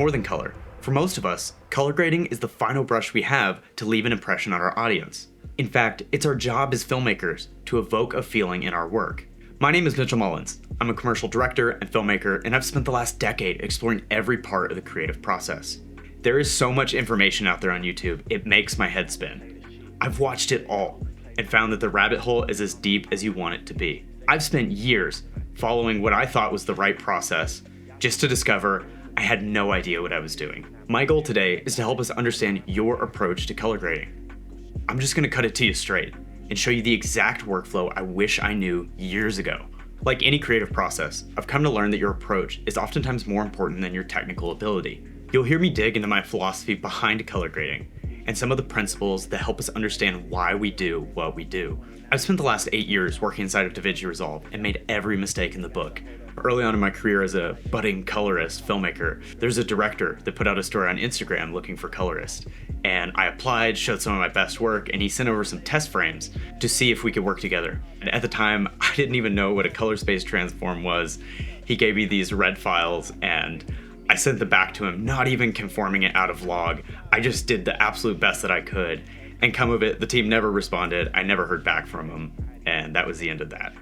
more than color. For most of us, color grading is the final brush we have to leave an impression on our audience. In fact, it's our job as filmmakers to evoke a feeling in our work. My name is Mitchell Mullins. I'm a commercial director and filmmaker, and I've spent the last decade exploring every part of the creative process. There is so much information out there on YouTube, it makes my head spin. I've watched it all and found that the rabbit hole is as deep as you want it to be. I've spent years following what I thought was the right process, just to discover I had no idea what I was doing. My goal today is to help us understand your approach to color grading. I'm just gonna cut it to you straight and show you the exact workflow I wish I knew years ago. Like any creative process, I've come to learn that your approach is oftentimes more important than your technical ability. You'll hear me dig into my philosophy behind color grading and some of the principles that help us understand why we do what we do. I've spent the last 8 years working inside of DaVinci Resolve and made every mistake in the book. Early on in my career as a budding colorist filmmaker, there's a director that put out a story on Instagram looking for colorists. And I applied, showed some of my best work, and he sent over some test frames to see if we could work together. And at the time, I didn't even know what a color space transform was. He gave me these red files and I sent them back to him, not even conforming it out of log. I just did the absolute best that I could. And come of it, the team never responded. I never heard back from them. And that was the end of that.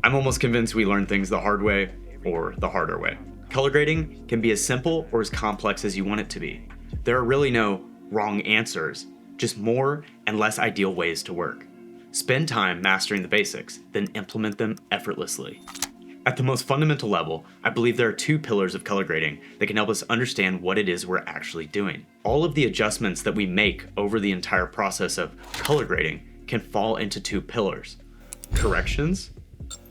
I'm almost convinced we learn things the hard way or the harder way. Color grading can be as simple or as complex as you want it to be. There are really no wrong answers, just more and less ideal ways to work. Spend time mastering the basics, then implement them effortlessly. At the most fundamental level, I believe there are 2 pillars of color grading that can help us understand what it is we're actually doing. All of the adjustments that we make over the entire process of color grading can fall into 2 pillars: corrections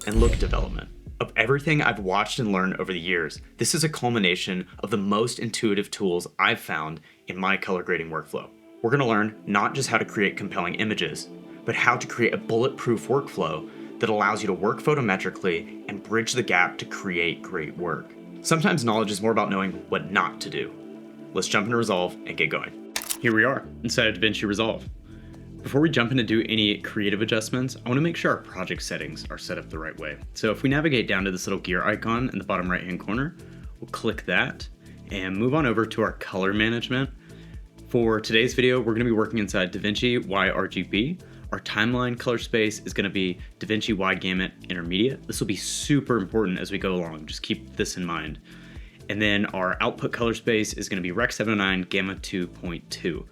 and look development. Of everything I've watched and learned over the years, this is a culmination of the most intuitive tools I've found in my color grading workflow. We're going to learn not just how to create compelling images, but how to create a bulletproof workflow that allows you to work photometrically and bridge the gap to create great work. Sometimes knowledge is more about knowing what not to do. Let's jump into Resolve and get going. Here we are inside of DaVinci Resolve. Before we jump in to do any creative adjustments, I want to make sure our project settings are set up the right way. So if we navigate down to this little gear icon in the bottom right hand corner, we'll click that and move on over to our color management. For today's video, we're going to be working inside DaVinci YRGB. Our timeline color space is going to be DaVinci Y Gamut Intermediate. This will be super important as we go along. Just keep this in mind. And then our output color space is going to be Rec 709 Gamma 2.2.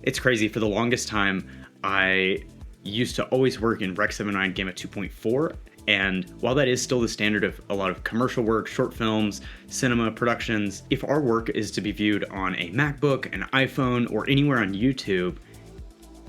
It's crazy, for the longest time, I used to always work in Rec 709 Gamma 2.4, and while that is still the standard of a lot of commercial work, short films, cinema productions, if our work is to be viewed on a MacBook, an iPhone, or anywhere on YouTube,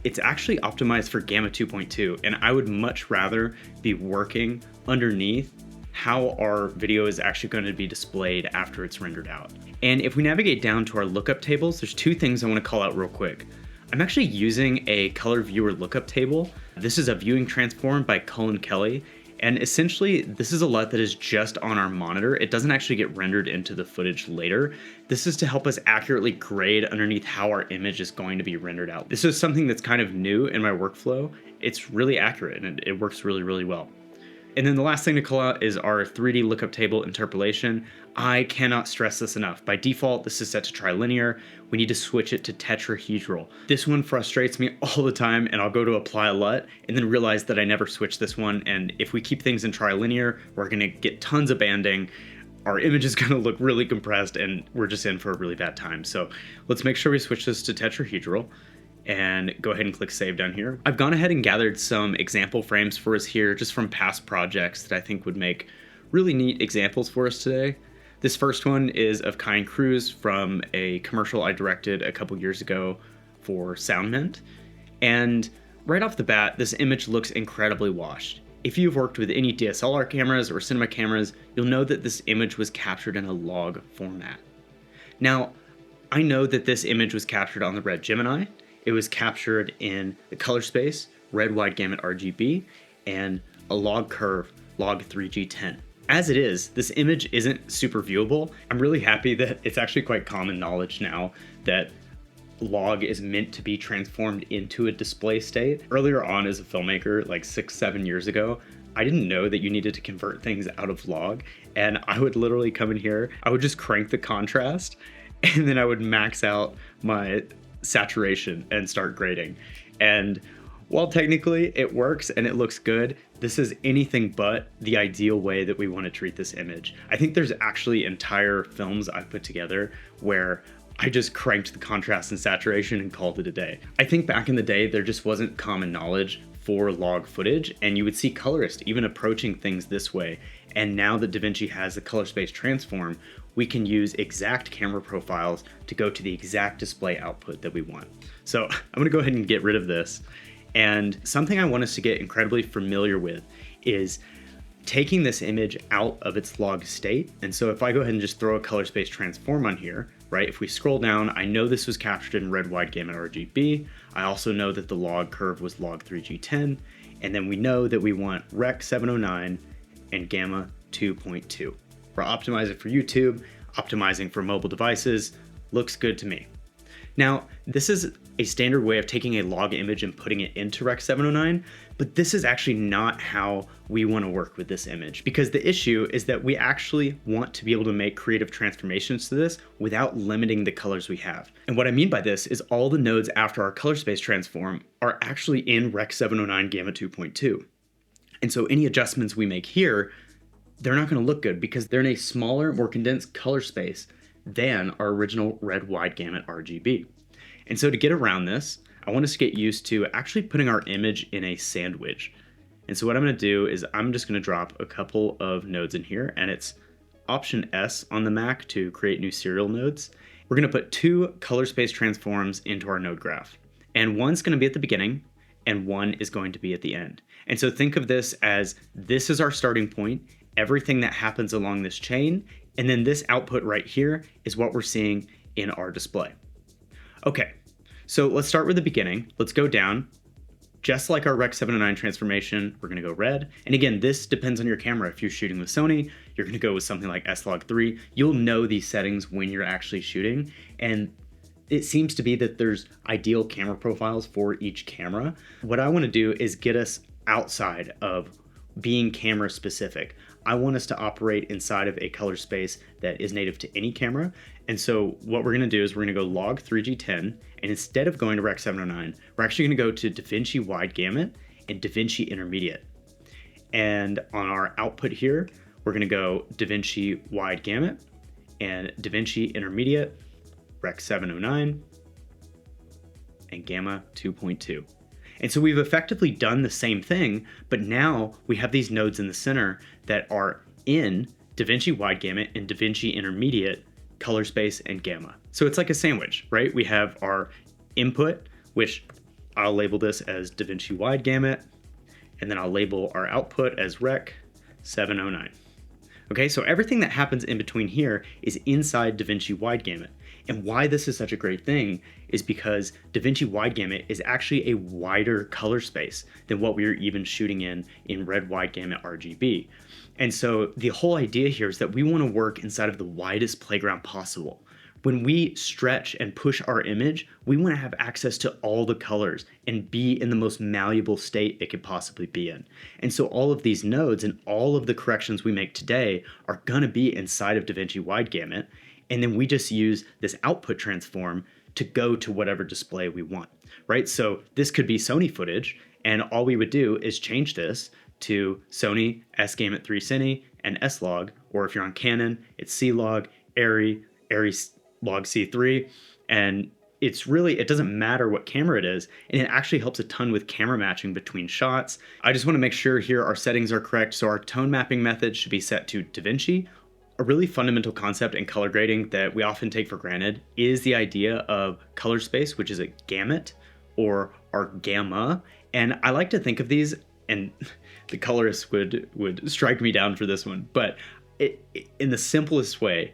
it's actually optimized for Gamma 2.2, and I would much rather be working underneath how our video is actually going to be displayed after it's rendered out. And if we navigate down to our lookup tables, there's 2 things I want to call out real quick. I'm actually using a color viewer lookup table. This is a viewing transform by Cullen Kelly. And essentially, this is a LUT that is just on our monitor. It doesn't actually get rendered into the footage later. This is to help us accurately grade underneath how our image is going to be rendered out. This is something that's kind of new in my workflow. It's really accurate and it works really, really well. And then the last thing to call out is our 3D lookup table interpolation. I cannot stress this enough. By default, this is set to trilinear. We need to switch it to tetrahedral. This one frustrates me all the time, and I'll go to apply a LUT and then realize that I never switched this one. And if we keep things in trilinear, we're gonna get tons of banding. Our image is gonna look really compressed and we're just in for a really bad time. So let's make sure we switch this to tetrahedral and go ahead and click save down here. I've gone ahead and gathered some example frames for us here just from past projects that I think would make really neat examples for us today. This first one is of Kind Cruz from a commercial I directed a couple years ago for SoundMint. And right off the bat, this image looks incredibly washed. If you've worked with any DSLR cameras or cinema cameras, you'll know that this image was captured in a log format. Now, I know that this image was captured on the Red Gemini. It was captured in the color space, Red Wide Gamut RGB, and a log curve, log 3G10. As it is, this image isn't super viewable. I'm really happy that it's actually quite common knowledge now that log is meant to be transformed into a display state. Earlier on as a filmmaker, like 6-7 years ago, I didn't know that you needed to convert things out of log, and I would literally come in here, I would just crank the contrast, and then I would max out my saturation and start grading. And while technically it works and it looks good, this is anything but the ideal way that we want to treat this image. I think there's actually entire films I've put together where I just cranked the contrast and saturation and called it a day. I think back in the day, there just wasn't common knowledge for log footage, and you would see colorists even approaching things this way. And now that DaVinci has the color space transform, we can use exact camera profiles to go to the exact display output that we want. So I'm gonna go ahead and get rid of this. And something I want us to get incredibly familiar with is taking this image out of its log state. And so if I go ahead and just throw a color space transform on here, right? If we scroll down, I know this was captured in red wide gamut RGB. I also know that the log curve was log 3G10. And then we know that we want Rec 709 and Gamma 2.2. We're optimizing for YouTube, optimizing for mobile devices. Looks good to me. Now, this is a standard way of taking a log image and putting it into Rec 709, but this is actually not how we want to work with this image, because the issue is that we actually want to be able to make creative transformations to this without limiting the colors we have. And what I mean by this is all the nodes after our color space transform are actually in Rec 709 Gamma 2.2. And so any adjustments we make here, they're not going to look good because they're in a smaller, more condensed color space than our original red wide gamut RGB. And so to get around this, I want us to get used to actually putting our image in a sandwich. And so what I'm going to do is I'm just going to drop a couple of nodes in here, and it's Option S on the Mac to create new serial nodes. We're going to put 2 color space transforms into our node graph, and one's going to be at the beginning and one is going to be at the end. And so think of this as this is our starting point, everything that happens along this chain, and then this output right here is what we're seeing in our display. Okay, so let's start with the beginning. Let's go down. Just like our Rec 709 transformation, we're gonna go red. And again, this depends on your camera. If you're shooting with Sony, you're gonna go with something like S-Log3. You'll know these settings when you're actually shooting. And it seems to be that there's ideal camera profiles for each camera. What I wanna do is get us outside of being camera specific. I want us to operate inside of a color space that is native to any camera. And so what we're gonna do is we're gonna go log 3G10, and instead of going to Rec 709, we're actually gonna go to DaVinci Wide Gamut and DaVinci Intermediate. And on our output here, we're gonna go DaVinci Wide Gamut and DaVinci Intermediate, Rec 709, and Gamma 2.2. And so we've effectively done the same thing, but now we have these nodes in the center that are in DaVinci Wide Gamut and DaVinci Intermediate, color space, and gamma. So it's like a sandwich, right? We have our input, which I'll label this as DaVinci Wide Gamut, and then I'll label our output as Rec 709. Okay, so everything that happens in between here is inside DaVinci Wide Gamut. And why this is such a great thing is because DaVinci Wide Gamut is actually a wider color space than what we were even shooting in red wide gamut RGB. And so the whole idea here is that we want to work inside of the widest playground possible. When we stretch and push our image, we want to have access to all the colors and be in the most malleable state it could possibly be in. And so all of these nodes and all of the corrections we make today are going to be inside of DaVinci Wide Gamut. And then we just use this output transform to go to whatever display we want, right? So this could be Sony footage, and all we would do is change this to Sony S-Gamut 3 Cine and S-Log, or if you're on Canon, it's C-Log, Arri Log C3, and it doesn't matter what camera it is, and it actually helps a ton with camera matching between shots. I just want to make sure here our settings are correct, so our tone mapping method should be set to DaVinci. A really fundamental concept in color grading that we often take for granted is the idea of color space, which is a gamut or our gamma. And I like to think of these, and the colorists would strike me down for this one, but in the simplest way,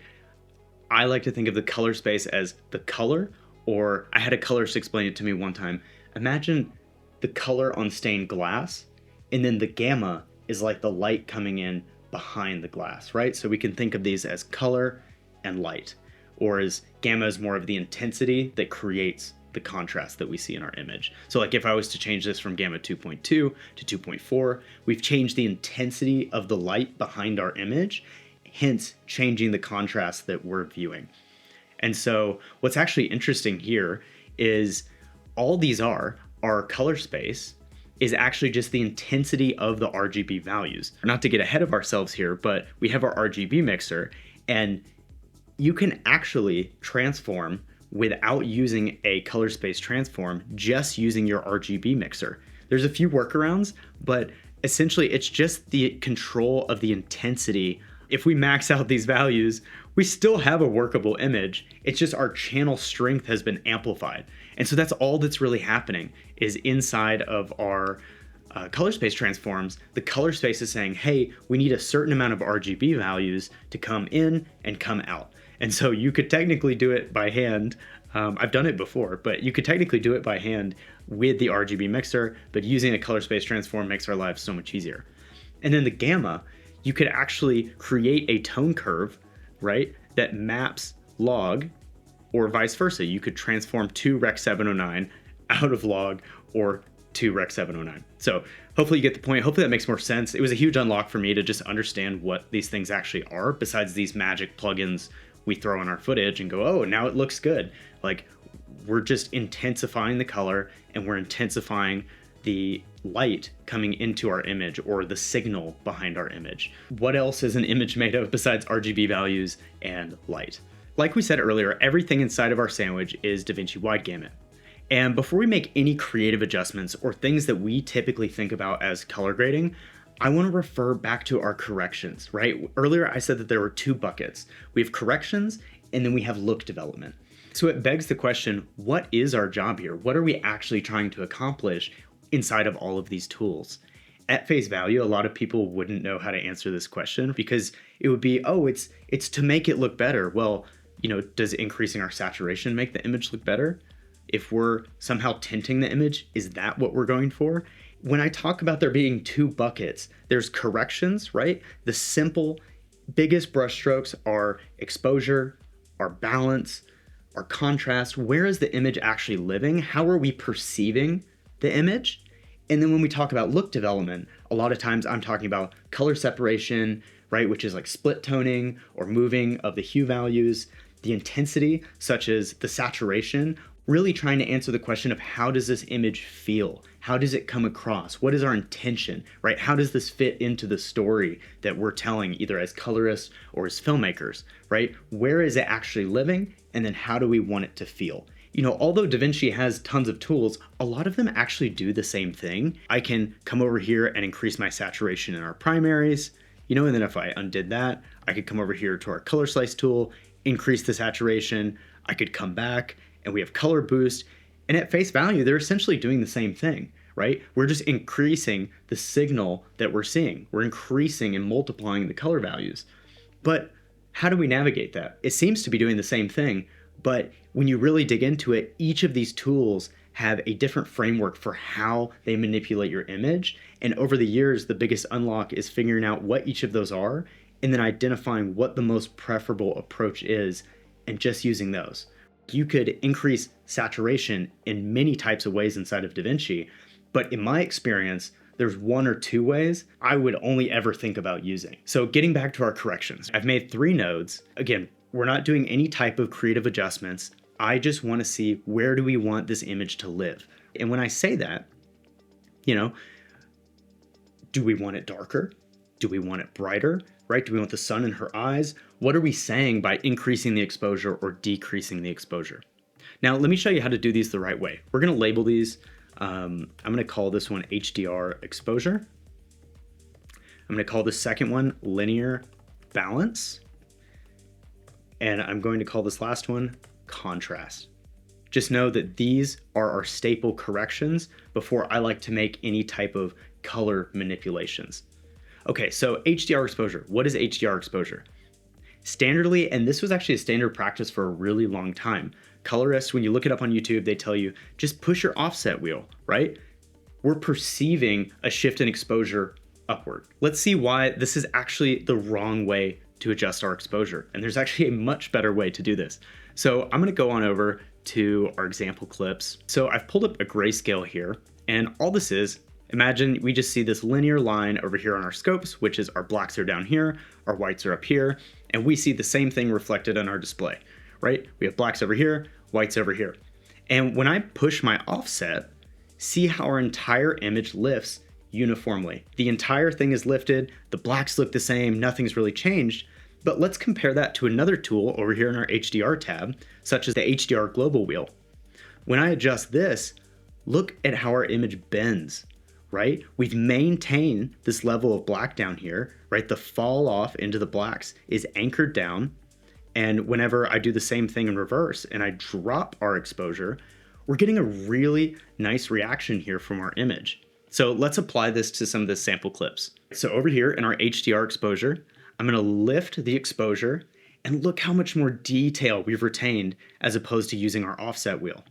I like to think of the color space as the color, or I had a colorist explain it to me one time. Imagine the color on stained glass, and then the gamma is like the light coming in behind the glass, right? So we can think of these as color and light, or as gamma is more of the intensity that creates the contrast that we see in our image. So like if I was to change this from gamma 2.2 to 2.4, we've changed the intensity of the light behind our image, hence changing the contrast that we're viewing. And so what's actually interesting here is all these are our color space is actually just the intensity of the RGB values. Not to get ahead of ourselves here, but we have our RGB mixer, and you can actually transform without using a color space transform, just using your RGB mixer. There's a few workarounds, but essentially it's just the control of the intensity. If we max out these values, we still have a workable image. It's just our channel strength has been amplified. And so that's all that's really happening is inside of our color space transforms, the color space is saying, hey, we need a certain amount of RGB values to come in and come out. And so you could technically do it by hand. I've done it before, but you could technically do it by hand with the RGB mixer, but using a color space transform makes our lives so much easier. And then the gamma, you could actually create a tone curve, right, that maps log, or vice versa. You could transform to Rec 709 out of log or to Rec 709. So hopefully you get the point. Hopefully that makes more sense. It was a huge unlock for me to just understand what these things actually are, besides these magic plugins we throw in our footage and go, oh, now it looks good. Like, we're just intensifying the color and we're intensifying the light coming into our image, or the signal behind our image. What else is an image made of besides RGB values and light? Like we said earlier, everything inside of our sandwich is DaVinci Wide Gamut. And before we make any creative adjustments or things that we typically think about as color grading, I want to refer back to our corrections, right? Earlier I said that there were two buckets. We have corrections and then we have look development. So it begs the question, what is our job here? What are we actually trying to accomplish inside of all of these tools? At face value, a lot of people wouldn't know how to answer this question, because it would be, oh, it's to make it look better. Well, you know, does increasing our saturation make the image look better? If we're somehow tinting the image, is that what we're going for? When I talk about there being two buckets, there's corrections, right? The simple, biggest brushstrokes are exposure, our balance, our contrast. Where is the image actually living? How are we perceiving the image? And then when we talk about look development, a lot of times I'm talking about color separation, right? Which is like split toning or moving of the hue values, the intensity, such as the saturation, really trying to answer the question of how does this image feel? How does it come across? What is our intention, right? How does this fit into the story that we're telling, either as colorists or as filmmakers, right? Where is it actually living? And then how do we want it to feel? You know, although DaVinci has tons of tools, a lot of them actually do the same thing. I can come over here and increase my saturation in our primaries, you know, and then if I undid that, I could come over here to our color slice tool, increase the saturation. I could come back and we have color boost. And at face value, they're essentially doing the same thing, right? We're just increasing the signal that we're seeing. We're increasing and multiplying the color values. But how do we navigate that? It seems to be doing the same thing, but when you really dig into it, each of these tools have a different framework for how they manipulate your image. And over the years, the biggest unlock is figuring out what each of those are and then identifying what the most preferable approach is and just using those. You could increase saturation in many types of ways inside of DaVinci, but in my experience, there's one or two ways I would only ever think about using. So getting back to our corrections, I've made 3 nodes. Again, we're not doing any type of creative adjustments. I just want to see, where do we want this image to live? And when I say that, you know, do we want it darker? Do we want it brighter, right? Do we want the sun in her eyes? What are we saying by increasing the exposure or decreasing the exposure? Now, let me show you how to do these the right way. We're going to label these. I'm going to call this one HDR Exposure. I'm going to call the second one Linear Balance. And I'm going to call this last one Contrast. Just know that these are our staple corrections before I like to make any type of color manipulations. Okay, so HDR exposure. What is HDR exposure? Standardly, and this was actually a standard practice for a really long time, colorists, when you look it up on YouTube, they tell you, just push your offset wheel, right? We're perceiving a shift in exposure upward. Let's see why this is actually the wrong way to adjust our exposure. And there's actually a much better way to do this. So I'm gonna go on over to our example clips. So I've pulled up a grayscale here, and all this is, imagine we just see this linear line over here on our scopes, which is our blacks are down here, our whites are up here, and we see the same thing reflected on our display, right? We have blacks over here, whites over here. And when I push my offset, see how our entire image lifts uniformly. The entire thing is lifted, the blacks look the same, nothing's really changed. But let's compare that to another tool over here in our HDR tab, such as the HDR global wheel. When I adjust this, look at how our image bends, right? We've maintained this level of black down here, right? The fall off into the blacks is anchored down. And whenever I do the same thing in reverse and I drop our exposure, we're getting a really nice reaction here from our image. So let's apply this to some of the sample clips. So over here in our HDR exposure, I'm gonna lift the exposure and look how much more detail we've retained as opposed to using our offset wheel.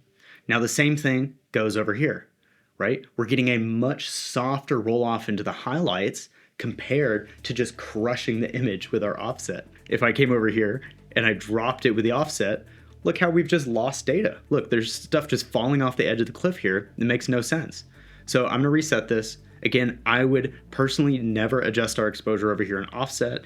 Now the same thing goes over here, right? We're getting a much softer roll off into the highlights compared to just crushing the image with our offset. If I came over here and I dropped it with the offset, look how we've just lost data. Look, there's stuff just falling off the edge of the cliff here. It makes no sense. So I'm gonna reset this. Again, I would personally never adjust our exposure over here in offset.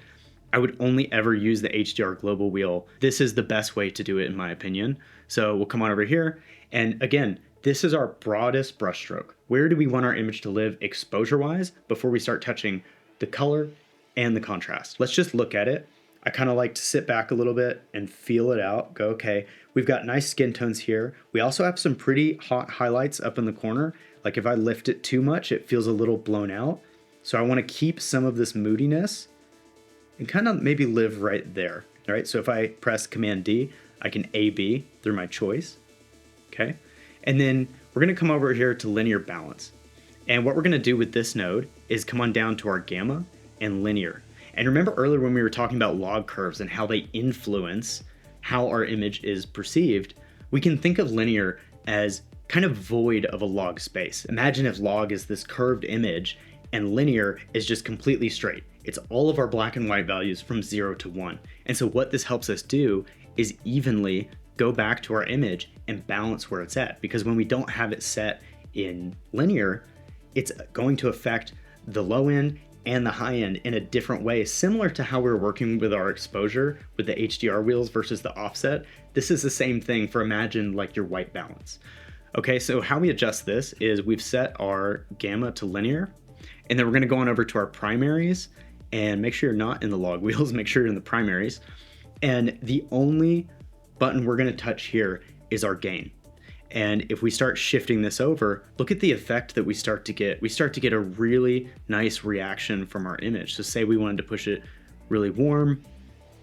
I would only ever use the HDR global wheel. This is the best way to do it in my opinion. So we'll come on over here. And again, this is our broadest brushstroke. Where do we want our image to live exposure-wise before we start touching the color and the contrast? Let's just look at it. I kind of like to sit back a little bit and feel it out. Go, okay, we've got nice skin tones here. We also have some pretty hot highlights up in the corner. Like if I lift it too much, it feels a little blown out. So I want to keep some of this moodiness and kind of maybe live right there. All right, so if I press Command D, I can A/B through my choice, okay? And then we're gonna come over here to linear balance. And what we're gonna do with this node is come on down to our gamma and linear. And remember earlier when we were talking about log curves and how they influence how our image is perceived, we can think of linear as kind of void of a log space. Imagine if log is this curved image and linear is just completely straight. It's all of our black and white values from 0 to 1. And so what this helps us do is evenly go back to our image and balance where it's at. Because when we don't have it set in linear, it's going to affect the low end and the high end in a different way, similar to how we're working with our exposure with the HDR wheels versus the offset. This is the same thing for imagine like your white balance. Okay, so how we adjust this is we've set our gamma to linear, and then we're gonna go on over to our primaries and make sure you're not in the log wheels, make sure you're in the primaries. And the only button we're gonna touch here is our gain. And if we start shifting this over, look at the effect that we start to get. We start to get a really nice reaction from our image. So say we wanted to push it really warm,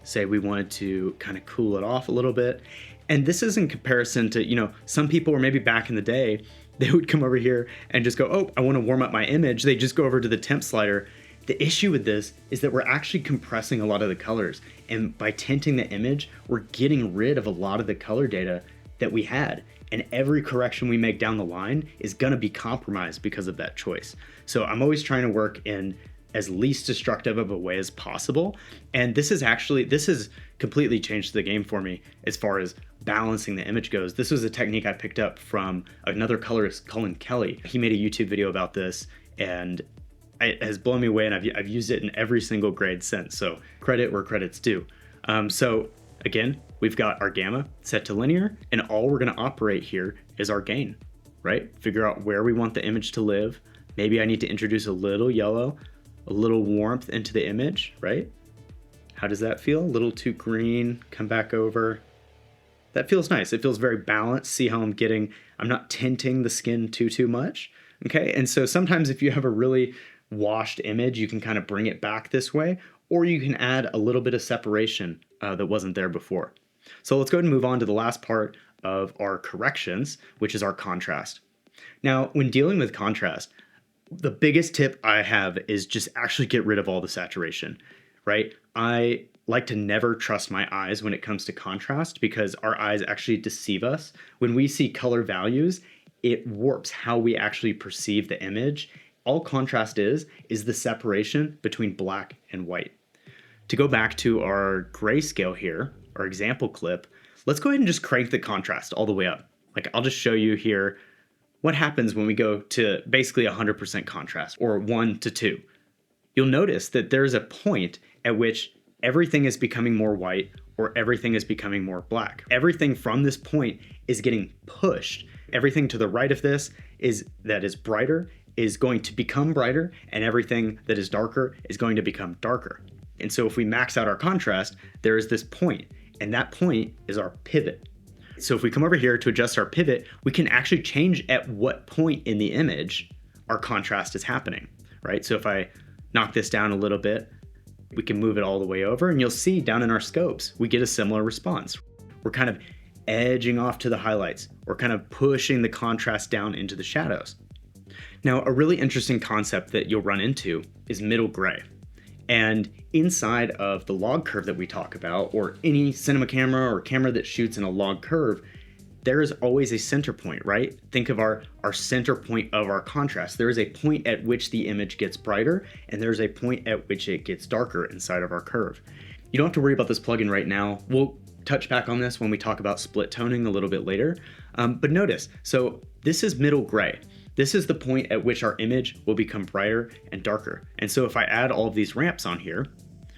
say we wanted to kind of cool it off a little bit. And this is in comparison to, you know, some people were maybe back in the day, they would come over here and just go, oh, I want to warm up my image. They just go over to the temp slider. The issue with this is that we're actually compressing a lot of the colors. And by tinting the image, we're getting rid of a lot of the color data that we had. And every correction we make down the line is gonna be compromised because of that choice. So I'm always trying to work in as least destructive of a way as possible. And this has completely changed the game for me as far as balancing the image goes. This was a technique I picked up from another colorist, Cullen Kelly. He made a YouTube video about this and it has blown me away, and I've used it in every single grade since. So credit where credit's due. So again, we've got our gamma set to linear, and all we're gonna operate here is our gain, right? Figure out where we want the image to live. Maybe I need to introduce a little yellow, a little warmth into the image, right? How does that feel? A little too green, come back over. That feels nice. It feels very balanced. See how I'm not tinting the skin too much, okay? And so sometimes if you have a really washed image, you can kind of bring it back this way, or you can add a little bit of separation that wasn't there before. So let's go ahead and move on to the last part of our corrections, which is our contrast. Now, when dealing with contrast, the biggest tip I have is just actually get rid of all the saturation, right? I like to never trust my eyes when it comes to contrast because our eyes actually deceive us. When we see color values, it warps how we actually perceive the image. All contrast is the separation between black and white. To go back to our grayscale here, our example clip, let's go ahead and just crank the contrast all the way up. Like I'll just show you here what happens when we go to basically 100% contrast or 1 to 2. You'll notice that there's a point at which everything is becoming more white, or everything is becoming more black. Everything from this point is getting pushed. Everything to the right of this that is brighter is going to become brighter, and everything that is darker is going to become darker. And so if we max out our contrast, there is this point, and that point is our pivot. So if we come over here to adjust our pivot, we can actually change at what point in the image our contrast is happening, right? So if I knock this down a little bit, we can move it all the way over, and you'll see down in our scopes, we get a similar response. We're kind of edging off to the highlights. We're kind of pushing the contrast down into the shadows. Now, a really interesting concept that you'll run into is middle gray. And inside of the log curve that we talk about, or any cinema camera or camera that shoots in a log curve, there is always a center point, right? Think of our center point of our contrast. There is a point at which the image gets brighter, and there's a point at which it gets darker inside of our curve. You don't have to worry about this plugin right now. We'll touch back on this when we talk about split toning a little bit later. But notice, so this is middle gray. This is the point at which our image will become brighter and darker. And so if I add all of these ramps on here,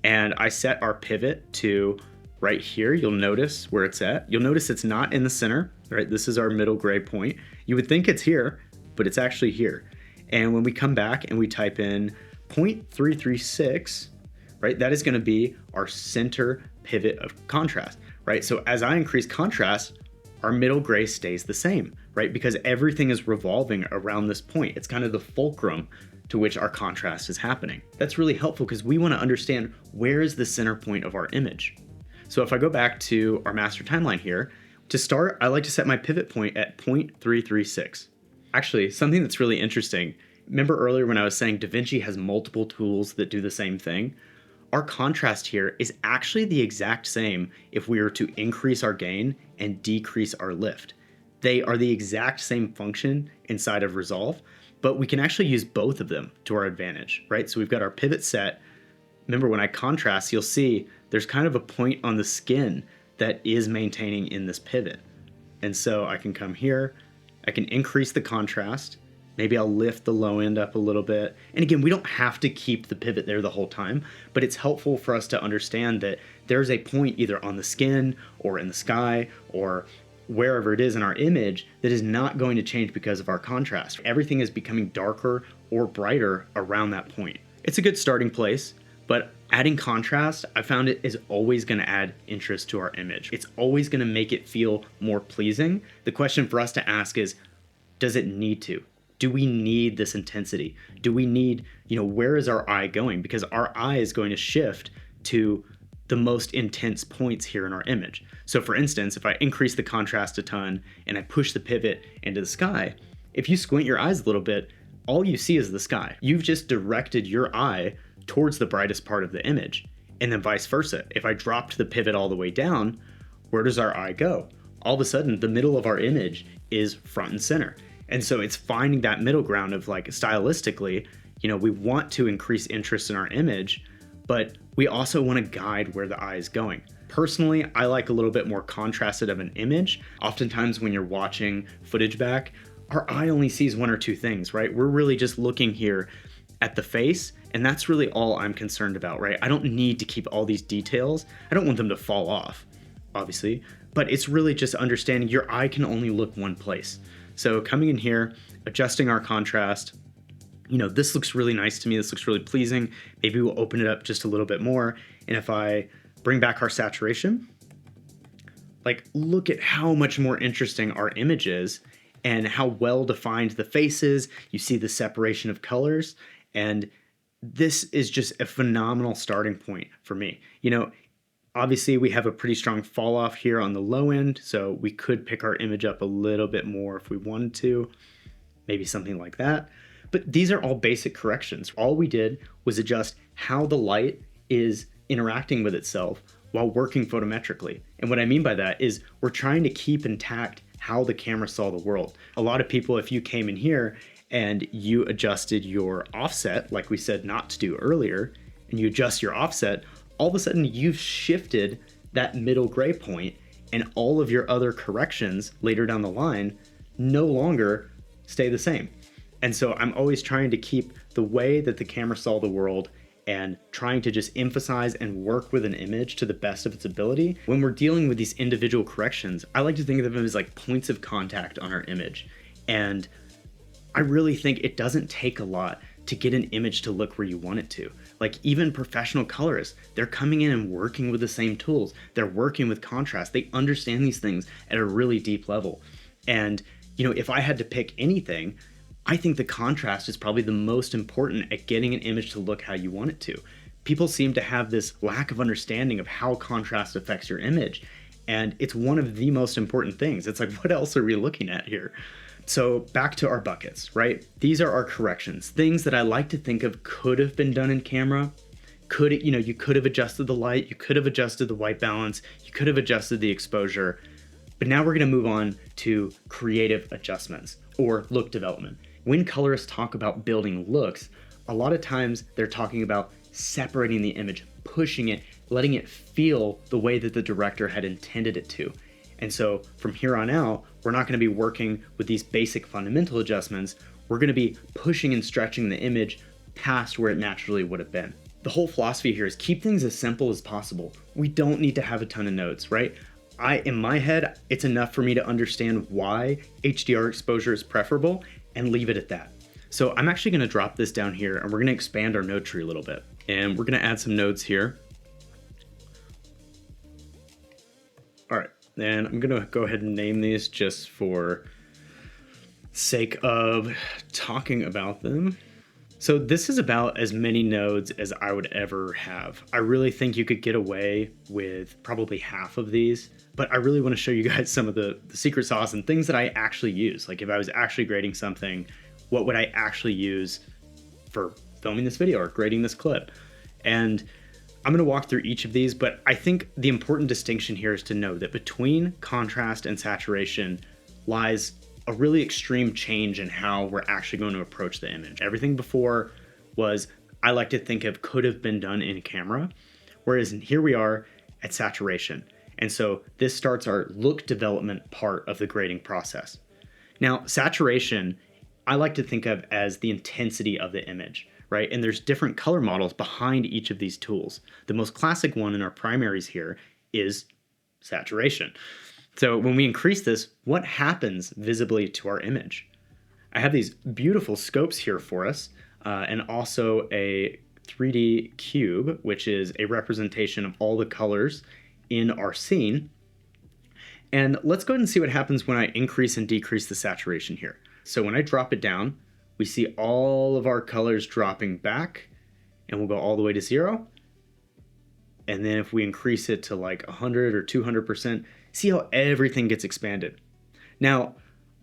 and I set our pivot to right here, you'll notice where it's at. You'll notice it's not in the center, right? This is our middle gray point. You would think it's here, but it's actually here. And when we come back and we type in 0.336, right? That is gonna be our center pivot of contrast, right? So as I increase contrast, our middle gray stays the same, right? Because everything is revolving around this point. It's kind of the fulcrum to which our contrast is happening. That's really helpful because we want to understand where is the center point of our image. So if I go back to our master timeline here, to start, I like to set my pivot point at 0.336. Actually, something that's really interesting, remember earlier when I was saying DaVinci has multiple tools that do the same thing? Our contrast here is actually the exact same if we were to increase our gain and decrease our lift. They are the exact same function inside of Resolve, but we can actually use both of them to our advantage, right? So we've got our pivot set. Remember when I contrast, you'll see there's kind of a point on the skin that is maintaining in this pivot. And so I can come here, I can increase the contrast. Maybe I'll lift the low end up a little bit. And again, we don't have to keep the pivot there the whole time, but it's helpful for us to understand that there's a point either on the skin or in the sky or wherever it is in our image that is not going to change because of our contrast. Everything is becoming darker or brighter around that point. It's a good starting place, but adding contrast, I found it is always going to add interest to our image. It's always going to make it feel more pleasing. The question for us to ask is, does it need to? Do we need this intensity? Do we need, where is our eye going? Because our eye is going to shift to the most intense points here in our image. So for instance, if I increase the contrast a ton and I push the pivot into the sky, if you squint your eyes a little bit, all you see is the sky. You've just directed your eye towards the brightest part of the image. And then vice versa. If I dropped the pivot all the way down, where does our eye go? All of a sudden, the middle of our image is front and center. And so it's finding that middle ground of stylistically, we want to increase interest in our image, but we also want to guide where the eye is going. Personally, I like a little bit more contrasted of an image. Oftentimes when you're watching footage back, our eye only sees one or two things, right? We're really just looking here at the face, and that's really all I'm concerned about, right? I don't need to keep all these details. I don't want them to fall off, obviously, but it's really just understanding your eye can only look one place. So coming in here, adjusting our contrast, this looks really nice to me. This looks really pleasing. Maybe we'll open it up just a little bit more. And if I bring back our saturation, look at how much more interesting our image is and how well defined the face is. You see the separation of colors. And this is just a phenomenal starting point for me. Obviously, we have a pretty strong fall off here on the low end, so we could pick our image up a little bit more if we wanted to, maybe something like that. But these are all basic corrections. All we did was adjust how the light is interacting with itself while working photometrically. And what I mean by that is we're trying to keep intact how the camera saw the world. A lot of people, if you came in here and you adjusted your offset, like we said not to do earlier, and you adjust your offset, all of a sudden you've shifted that middle gray point, and all of your other corrections later down the line no longer stay the same. And so I'm always trying to keep the way that the camera saw the world and trying to just emphasize and work with an image to the best of its ability. When we're dealing with these individual corrections, I like to think of them as like points of contact on our image. And I really think it doesn't take a lot to get an image to look where you want it to. Like even professional colorists, they're coming in and working with the same tools. They're working with contrast. They understand these things at a really deep level. And, you know, if I had to pick anything, I think the contrast is probably the most important at getting an image to look how you want it to. People seem to have this lack of understanding of how contrast affects your image. And it's one of the most important things. It's like, what else are we looking at here? So back to our buckets, right? These are our corrections, things that I like to think of could have been done in camera. You could have adjusted the light, you could have adjusted the white balance, you could have adjusted the exposure. But now we're gonna move on to creative adjustments or look development. When colorists talk about building looks, a lot of times they're talking about separating the image, pushing it, letting it feel the way that the director had intended it to. And so from here on out, we're not going to be working with these basic fundamental adjustments. We're going to be pushing and stretching the image past where it naturally would have been. The whole philosophy here is keep things as simple as possible. We don't need to have a ton of notes, right? In my head, it's enough for me to understand why HDR exposure is preferable and leave it at that. So I'm actually going to drop this down here and we're going to expand our node tree a little bit. And we're going to add some nodes here. All right. And I'm gonna go ahead and name these just for sake of talking about them. So this is about as many nodes as I would ever have. I really think you could get away with probably half of these, but I really wanna show you guys some of the secret sauce and things that I actually use. Like if I was actually grading something, what would I actually use for filming this video or grading this clip? And I'm going to walk through each of these, but I think the important distinction here is to know that between contrast and saturation lies a really extreme change in how we're actually going to approach the image. Everything before was, I like to think of, could have been done in camera, whereas here we are at saturation. And so this starts our look development part of the grading process. Now, saturation, I like to think of as the intensity of the image. Right? And there's different color models behind each of these tools. The most classic one in our primaries here is saturation. So when we increase this, what happens visibly to our image? I have these beautiful scopes here for us, and also a 3D cube, which is a representation of all the colors in our scene. And let's go ahead and see what happens when I increase and decrease the saturation here. So when I drop it down, we see all of our colors dropping back, and we'll go all the way to 0. And then if we increase it to like 100 or 200%, see how everything gets expanded. Now,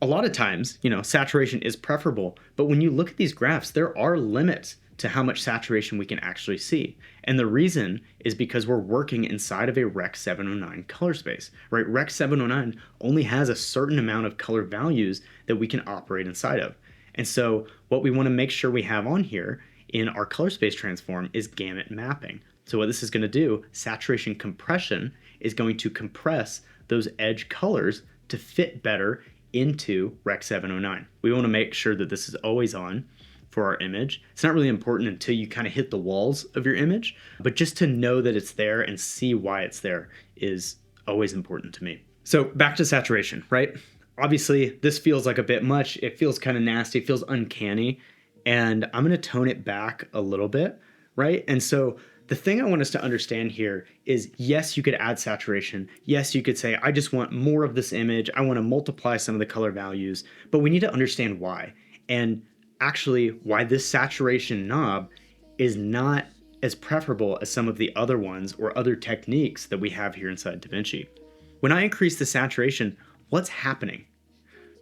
a lot of times, saturation is preferable, but when you look at these graphs, there are limits to how much saturation we can actually see. And the reason is because we're working inside of a Rec 709 color space, right? Rec 709 only has a certain amount of color values that we can operate inside of. And so what we want to make sure we have on here in our color space transform is gamut mapping. So what this is going to do, saturation compression, is going to compress those edge colors to fit better into Rec 709. We want to make sure that this is always on for our image. It's not really important until you kind of hit the walls of your image, but just to know that it's there and see why it's there is always important to me. So back to saturation, right? Obviously, this feels like a bit much. It feels kind of nasty, it feels uncanny, and I'm going to tone it back a little bit, right? And so the thing I want us to understand here is, yes, you could add saturation. Yes, you could say, I just want more of this image. I want to multiply some of the color values, but we need to understand why. And actually, why this saturation knob is not as preferable as some of the other ones or other techniques that we have here inside DaVinci. When I increase the saturation, what's happening?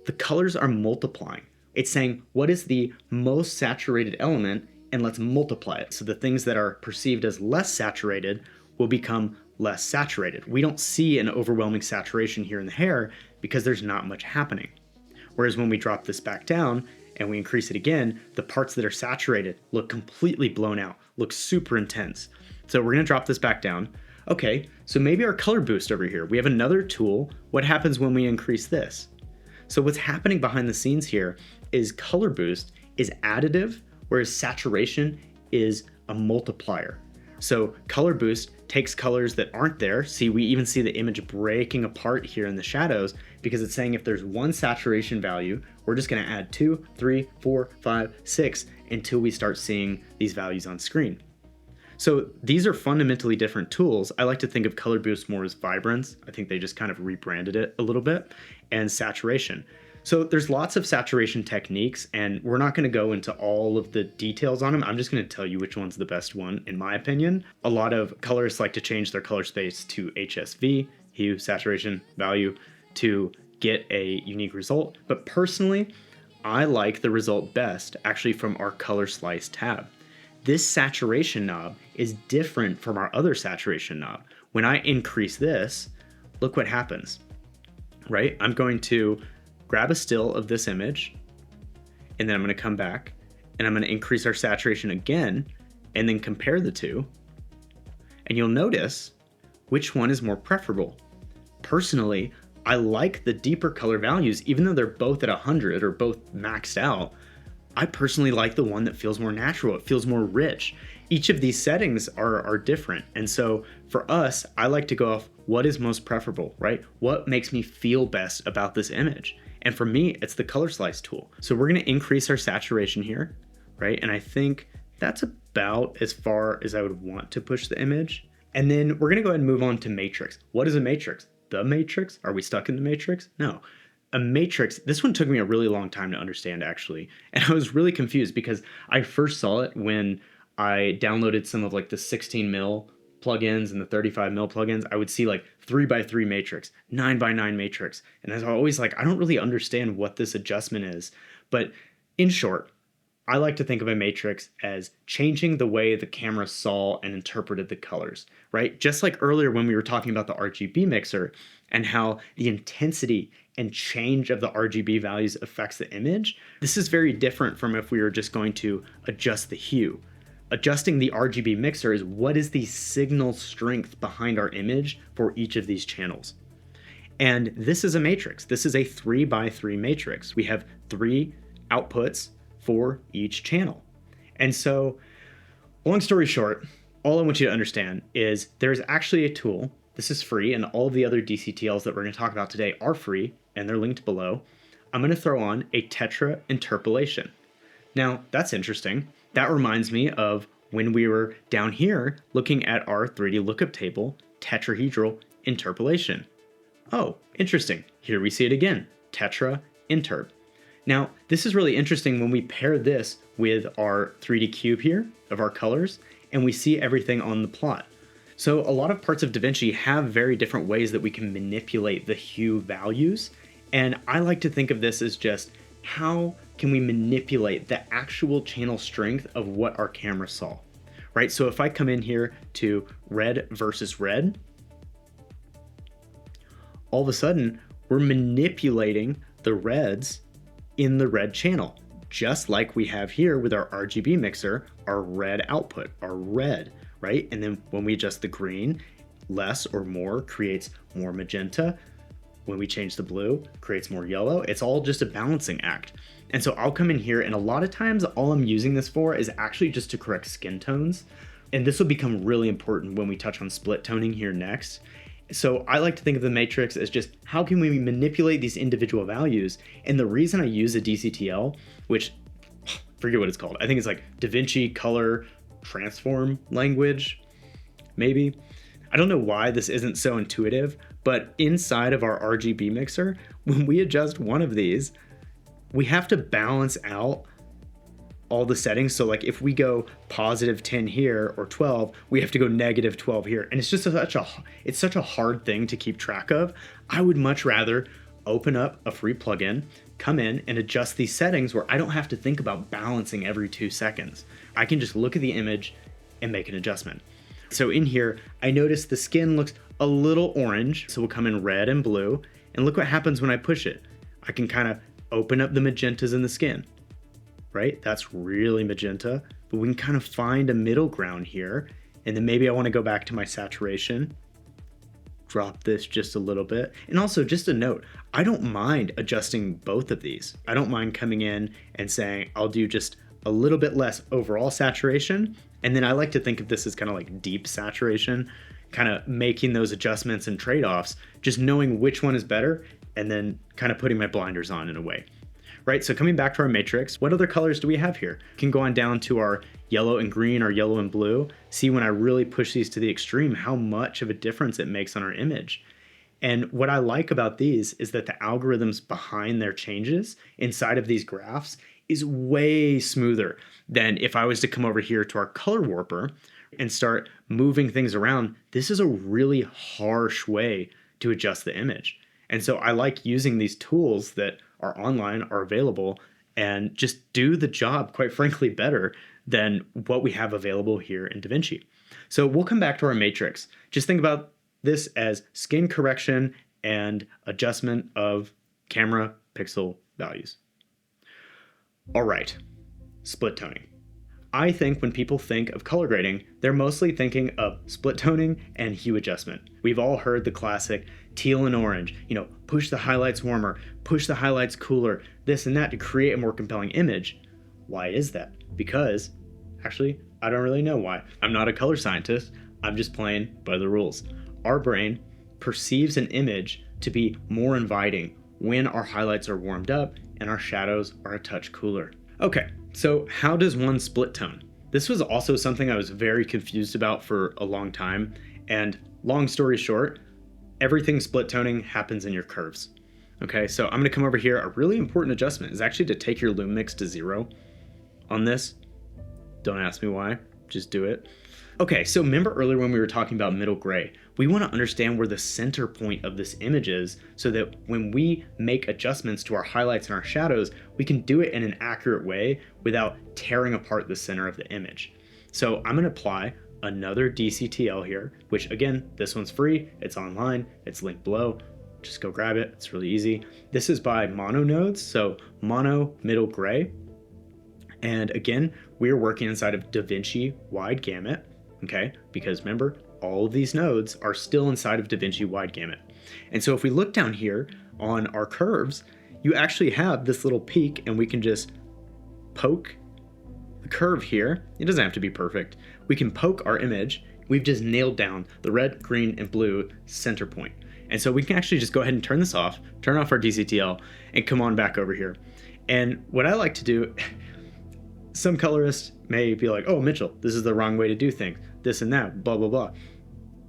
The colors are multiplying. It's saying, what is the most saturated element, and let's multiply it. So the things that are perceived as less saturated will become less saturated. We don't see an overwhelming saturation here in the hair because there's not much happening. Whereas when we drop this back down and we increase it again, the parts that are saturated look completely blown out, look super intense. So we're gonna drop this back down. Okay, so maybe our color boost over here, we have another tool. What happens when we increase this? So what's happening behind the scenes here is color boost is additive, whereas saturation is a multiplier. So color boost takes colors that aren't there. See, we even see the image breaking apart here in the shadows because it's saying if there's one saturation value, we're just gonna add 2, 3, 4, 5, 6 until we start seeing these values on screen. So these are fundamentally different tools. I like to think of color boost more as vibrance. I think they just kind of rebranded it a little bit, and saturation. So there's lots of saturation techniques, and we're not going to go into all of the details on them. I'm just going to tell you which one's the best one, in my opinion. A lot of colorists like to change their color space to HSV, hue, saturation, value, to get a unique result. But personally, I like the result best actually from our color slice tab. This saturation knob is different from our other saturation knob. When I increase this, look what happens, right? I'm going to grab a still of this image, and then I'm going to come back and I'm going to increase our saturation again and then compare the two. And you'll notice which one is more preferable. Personally, I like the deeper color values, even though they're both at 100 or both maxed out. I personally like the one that feels more natural. It feels more rich. Each of these settings are different. And so for us, I like to go off what is most preferable, right? What makes me feel best about this image? And for me, it's the color slice tool. So we're gonna increase our saturation here, right? And I think that's about as far as I would want to push the image. And then we're gonna go ahead and move on to matrix. What is a matrix? The matrix? Are we stuck in the matrix? No. A matrix, this one took me a really long time to understand actually. And I was really confused because I first saw it when I downloaded some of like the 16 mil plugins and the 35 mil plugins. I would see like 3x3 matrix, 9x9 matrix. And I was always like, I don't really understand what this adjustment is. But in short, I like to think of a matrix as changing the way the camera saw and interpreted the colors, right? Just like earlier when we were talking about the RGB mixer and how the intensity and change of the RGB values affects the image, this is very different from if we were just going to adjust the hue. Adjusting the RGB mixer is what is the signal strength behind our image for each of these channels. And this is a matrix. This is a 3x3 matrix. We have 3 outputs for each channel. And so, long story short, all I want you to understand is there's actually a tool. This is free, and all of the other DCTLs that we're going to talk about today are free, and they're linked below. I'm going to throw on a TetraInterpolation. Now, that's interesting. That reminds me of when we were down here looking at our 3D lookup table, tetrahedral interpolation. Oh, interesting. Here we see it again, TetraInterp. Now, this is really interesting when we pair this with our 3D cube here of our colors, and we see everything on the plot. So a lot of parts of DaVinci have very different ways that we can manipulate the hue values. And I like to think of this as just how can we manipulate the actual channel strength of what our camera saw, right? So if I come in here to red versus red, all of a sudden we're manipulating the reds in the red channel, just like we have here with our RGB mixer, our red output, our red, right? And then when we adjust the green, less or more creates more magenta. When we change the blue, creates more yellow. It's all just a balancing act. And so I'll come in here, and a lot of times all I'm using this for is actually just to correct skin tones. And this will become really important when we touch on split toning here next. So I like to think of the matrix as just how can we manipulate these individual values? And the reason I use a DCTL, which forget what it's called. I think it's like DaVinci Color Transform language, maybe. I don't know why this isn't so intuitive, but inside of our RGB mixer, when we adjust one of these, we have to balance out all the settings. So like if we go positive 10 here or 12, we have to go negative 12 here. And it's just such a hard thing to keep track of. I would much rather open up a free plugin, come in and adjust these settings where I don't have to think about balancing every 2 seconds. I can just look at the image and make an adjustment. So in here, I notice the skin looks a little orange. So we'll come in red and blue, and look what happens when I push it. I can kind of open up the magentas in the skin, right? That's really magenta, but we can kind of find a middle ground here. And then maybe I want to go back to my saturation, drop this just a little bit. And also just a note, I don't mind adjusting both of these. I don't mind coming in and saying, I'll do just a little bit less overall saturation. And then I like to think of this as kind of like deep saturation, kind of making those adjustments and trade-offs, just knowing which one is better, and then kind of putting my blinders on in a way. Right, so coming back to our matrix, what other colors do we have here? We can go on down to our yellow and green, our yellow and blue. See, when I really push these to the extreme, how much of a difference it makes on our image. And what I like about these is that the algorithms behind their changes inside of these graphs is way smoother than if I was to come over here to our color warper and start moving things around. This is a really harsh way to adjust the image. And so I like using these tools that are online, are available, and just do the job, quite frankly, better than what we have available here in DaVinci. So we'll come back to our matrix. Just think about this as skin correction and adjustment of camera pixel values. All right, split toning. I think when people think of color grading, they're mostly thinking of split toning and hue adjustment. We've all heard the classic teal and orange, push the highlights warmer, push the highlights cooler, this and that to create a more compelling image. Why is that? Because, actually, I don't really know why. I'm not a color scientist, I'm just playing by the rules. Our brain perceives an image to be more inviting when our highlights are warmed up and our shadows are a touch cooler. Okay, so how does one split tone? This was also something I was very confused about for a long time, and long story short, everything split toning happens in your curves. Okay, so I'm gonna come over here. A really important adjustment is actually to take your lume mix to 0 on this. Don't ask me why, just do it. Okay, so remember earlier when we were talking about middle gray, we want to understand where the center point of this image is so that when we make adjustments to our highlights and our shadows, we can do it in an accurate way without tearing apart the center of the image. So I'm going to apply another DCTL here, which again, this one's free, it's online, it's linked below. Just go grab it, it's really easy. This is by mono nodes, so mono middle gray. And again, we're working inside of DaVinci Wide Gamut. Okay, because remember, all of these nodes are still inside of DaVinci Wide Gamut. And so if we look down here on our curves, you actually have this little peak, and we can just poke the curve here. It doesn't have to be perfect. We can poke our image. We've just nailed down the red, green, and blue center point. And so we can actually just go ahead and turn this off, turn off our DCTL, and come on back over here. And what I like to do, some colorists may be like, oh, Mitchell, this is the wrong way to do things, this and that, blah, blah, blah.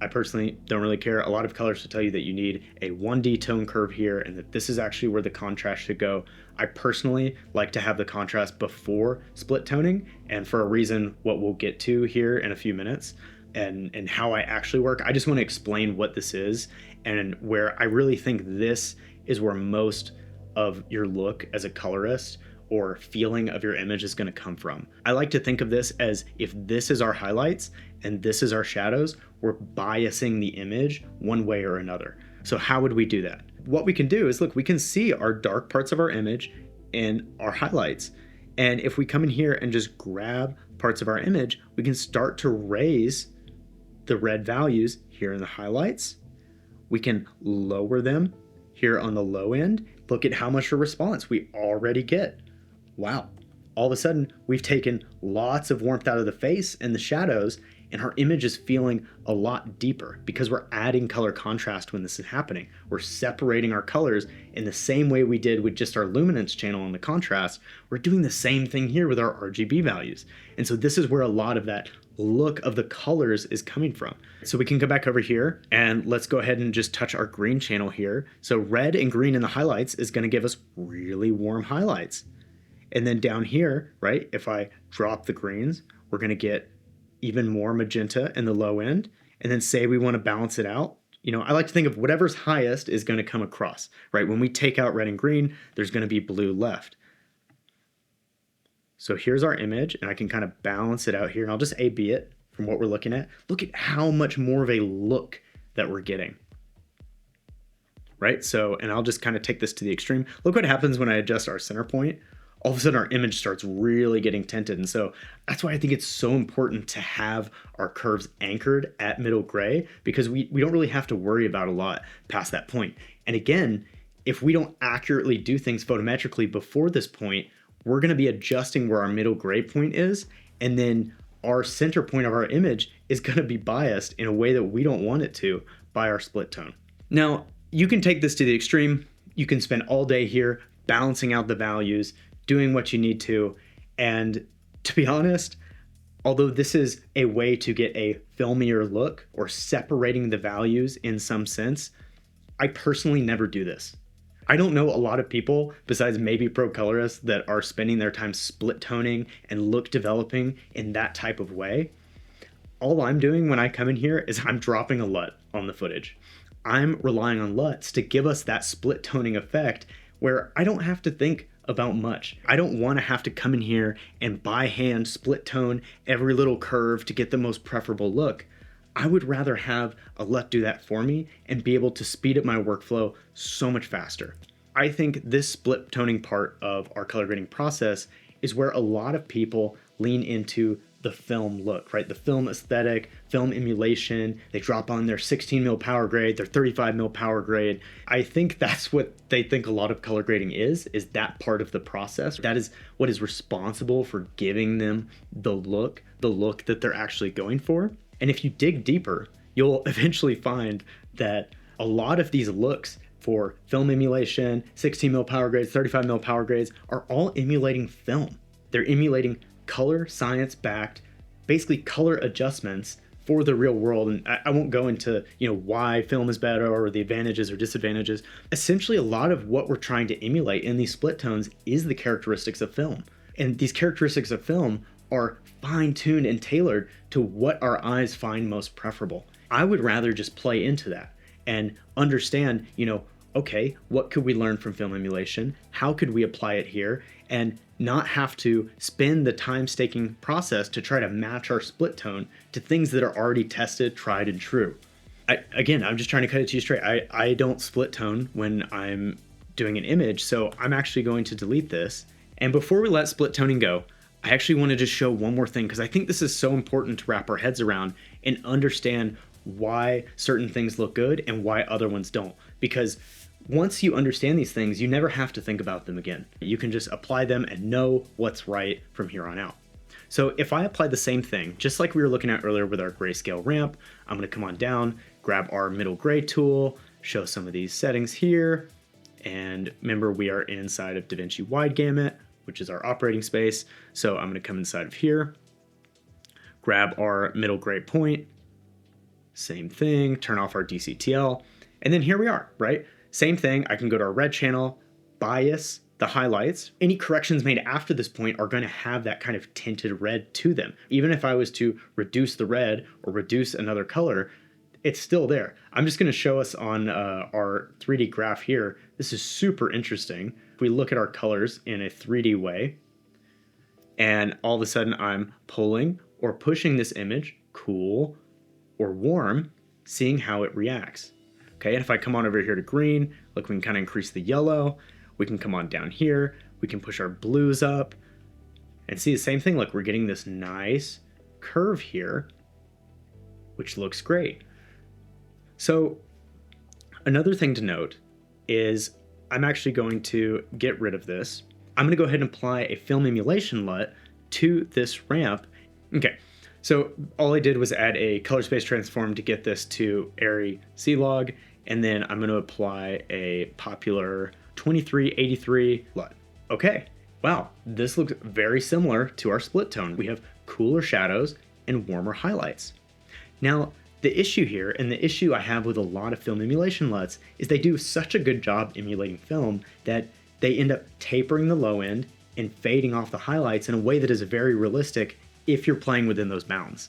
I personally don't really care. A lot of colorists will tell you that you need a 1D tone curve here and that this is actually where the contrast should go. I personally like to have the contrast before split toning, and for a reason what we'll get to here in a few minutes and how I actually work. I just want to explain what this is and where I really think this is where most of your look as a colorist or feeling of your image is going to come from. I like to think of this as if this is our highlights and this is our shadows, we're biasing the image one way or another. So how would we do that? What we can do is, look, we can see our dark parts of our image in our highlights. And if we come in here and just grab parts of our image, we can start to raise the red values here in the highlights. We can lower them here on the low end. Look at how much a response we already get. Wow, all of a sudden we've taken lots of warmth out of the face and the shadows, and our image is feeling a lot deeper because we're adding color contrast when this is happening. We're separating our colors in the same way we did with just our luminance channel and the contrast. We're doing the same thing here with our RGB values. And so this is where a lot of that look of the colors is coming from. So we can go back over here and let's go ahead and just touch our green channel here. So red and green in the highlights is going to give us really warm highlights. And then down here, right, if I drop the greens, we're going to get even more magenta in the low end. And then say we want to balance it out. I like to think of whatever's highest is going to come across, right? When we take out red and green, there's going to be blue left. So here's our image, and I can kind of balance it out here, and I'll just A/B it from what we're looking at. Look at how much more of a look that we're getting. Right? So, and I'll just kind of take this to the extreme. Look what happens when I adjust our center point. All of a sudden our image starts really getting tinted. And so that's why I think it's so important to have our curves anchored at middle gray, because we don't really have to worry about a lot past that point. And again, if we don't accurately do things photometrically before this point, we're going to be adjusting where our middle gray point is, and then our center point of our image is going to be biased in a way that we don't want it to by our split tone. Now, you can take this to the extreme. You can spend all day here balancing out the values, doing what you need to. And to be honest, although this is a way to get a filmier look or separating the values in some sense, I personally never do this. I don't know a lot of people besides maybe pro colorists that are spending their time split toning and look developing in that type of way. All I'm doing when I come in here is I'm dropping a LUT on the footage. I'm relying on LUTs to give us that split toning effect where I don't have to think about much. I don't want to have to come in here and by hand split tone every little curve to get the most preferable look. I would rather have a LUT do that for me and be able to speed up my workflow so much faster. I think this split toning part of our color grading process is where a lot of people lean into the film look, right? The film aesthetic, film emulation. They drop on their 16mm power grade, their 35mm power grade. I think that's what they think a lot of color grading is that part of the process. That is what is responsible for giving them the look that they're actually going for. And if you dig deeper, you'll eventually find that a lot of these looks for film emulation, 16mm power grades, 35mm power grades are all emulating film. They're emulating color science backed, basically color adjustments for the real world. And I won't go into, why film is better or the advantages or disadvantages. Essentially, a lot of what we're trying to emulate in these split tones is the characteristics of film. And these characteristics of film are fine-tuned and tailored to what our eyes find most preferable. I would rather just play into that and understand, okay, what could we learn from film emulation? How could we apply it here? And not have to spend the time-staking process to try to match our split tone to things that are already tested, tried, and true. I'm just trying to cut it to you straight. I don't split tone when I'm doing an image, so I'm actually going to delete this. And before we let split toning go, I actually wanted to show one more thing because I think this is so important to wrap our heads around and understand why certain things look good and why other ones don't. Because once you understand these things, you never have to think about them again. You can just apply them and know what's right from here on out. So if I apply the same thing, just like we were looking at earlier with our grayscale ramp, I'm going to come on down, grab our middle gray tool, show some of these settings here. And remember, we are inside of DaVinci Wide Gamut, which is our operating space. So I'm going to come inside of here, grab our middle gray point, same thing, turn off our DCTL, and then here we are, right? Same thing, I can go to our red channel, bias the highlights. Any corrections made after this point are going to have that kind of tinted red to them. Even if I was to reduce the red or reduce another color, it's still there. I'm just going to show us on our 3D graph here. This is super interesting. If we look at our colors in a 3D way, and all of a sudden I'm pulling or pushing this image, cool or warm, seeing how it reacts. Okay, and if I come on over here to green, look, we can kind of increase the yellow. We can come on down here. We can push our blues up and see the same thing. Look, we're getting this nice curve here, which looks great. So another thing to note is I'm actually going to get rid of this. I'm going to go ahead and apply a film emulation LUT to this ramp. Okay, so all I did was add a color space transform to get this to Airy C-Log, and then I'm going to apply a popular 2383 LUT. Okay, wow, this looks very similar to our split tone. We have cooler shadows and warmer highlights. Now, the issue here, and the issue I have with a lot of film emulation LUTs, is they do such a good job emulating film that they end up tapering the low end and fading off the highlights in a way that is very realistic if you're playing within those bounds.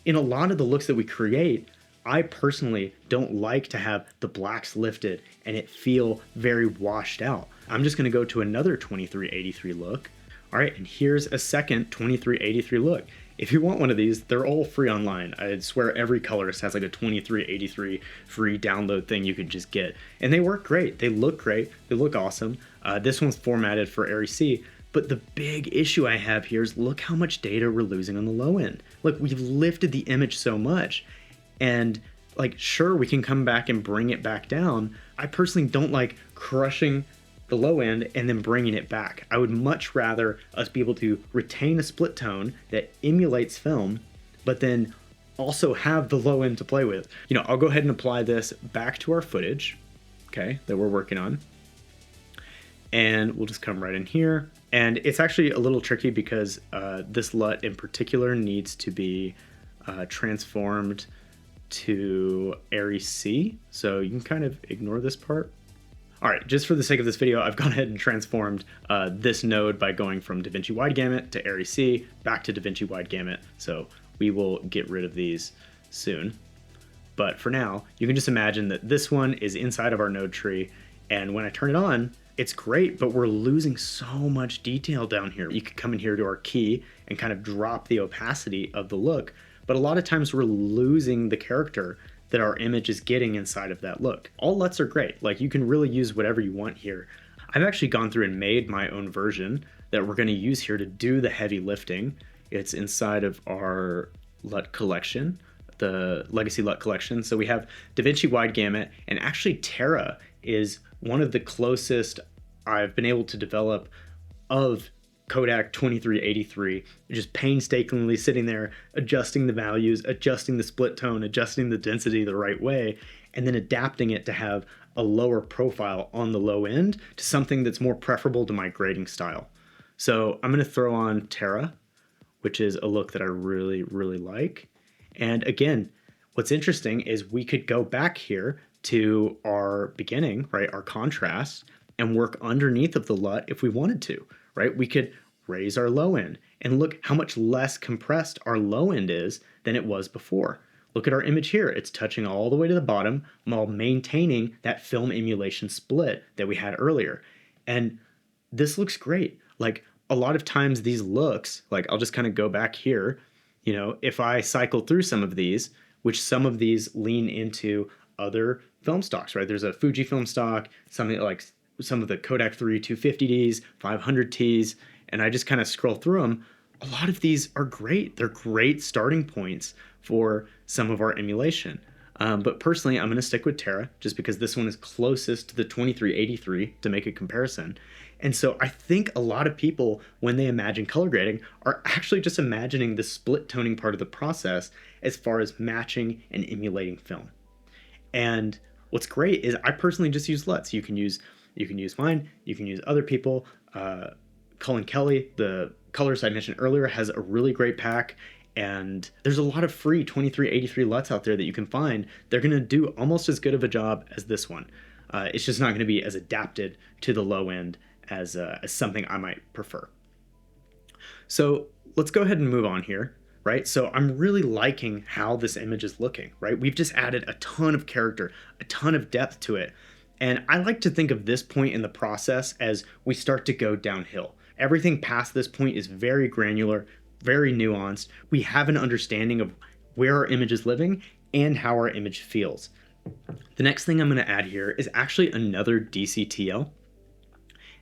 In a lot of the looks that we create, I personally don't like to have the blacks lifted and it feel very washed out. I'm just going to go to another 2383 look. All right, and here's a second 2383 look. If you want one of these, they're all free online. I swear every colorist has like a 2383 free download thing you could just get. And they work great. They look great. They look awesome. This one's formatted for Airy C. But the big issue I have here is look how much data we're losing on the low end. Look, we've lifted the image so much. And like, sure, we can come back and bring it back down. I personally don't like crushing the low end and then bringing it back. I would much rather us be able to retain a split tone that emulates film, but then also have the low end to play with. I'll go ahead and apply this back to our footage, okay, that we're working on. And we'll just come right in here. And it's actually a little tricky because this LUT in particular needs to be transformed to Arri C. So you can kind of ignore this part. All right, just for the sake of this video, I've gone ahead and transformed this node by going from DaVinci Wide Gamut to Arri C, back to DaVinci Wide Gamut. So we will get rid of these soon. But for now, you can just imagine that this one is inside of our node tree. And when I turn it on, it's great, but we're losing so much detail down here. You could come in here to our key and kind of drop the opacity of the look. But a lot of times we're losing the character that our image is getting inside of that look. All LUTs are great. Like, you can really use whatever you want here. I've actually gone through and made my own version that we're going to use here to do the heavy lifting. It's inside of our LUT collection, the Legacy LUT Collection. So we have DaVinci Wide Gamut, and actually Terra is one of the closest I've been able to develop of Kodak 2383, just painstakingly sitting there, adjusting the values, adjusting the split tone, adjusting the density the right way, and then adapting it to have a lower profile on the low end to something that's more preferable to my grading style. So I'm going to throw on Terra, which is a look that I really, really like. And again, what's interesting is we could go back here to our beginning, right, our contrast, and work underneath of the LUT if we wanted to, right? We could raise our low end and look how much less compressed our low end is than it was before. Look at our image here. It's touching all the way to the bottom while maintaining that film emulation split that we had earlier. And this looks great. Like, a lot of times these looks, like, I'll just kind of go back here, if I cycle through some of these, which some of these lean into other film stocks, right? There's a Fujifilm stock, something like some of the Kodak 250Ds, 500Ts, and I just kind of scroll through them. A lot of these are great. They're great starting points for some of our emulation. But personally, I'm going to stick with Terra just because this one is closest to the 2383 to make a comparison. And so I think a lot of people, when they imagine color grading, are actually just imagining the split toning part of the process as far as matching and emulating film. And what's great is I personally just use LUTs. You can use mine, you can use other people. Cullen Kelly, the colorist I mentioned earlier, has a really great pack. And there's a lot of free 2383 LUTs out there that you can find. They're going to do almost as good of a job as this one. It's just not going to be as adapted to the low end as something I might prefer. So let's go ahead and move on here, right? So I'm really liking how this image is looking, right? We've just added a ton of character, a ton of depth to it. And I like to think of this point in the process as we start to go downhill. Everything past this point is very granular, very nuanced. We have an understanding of where our image is living and how our image feels. The next thing I'm going to add here is actually another DCTL.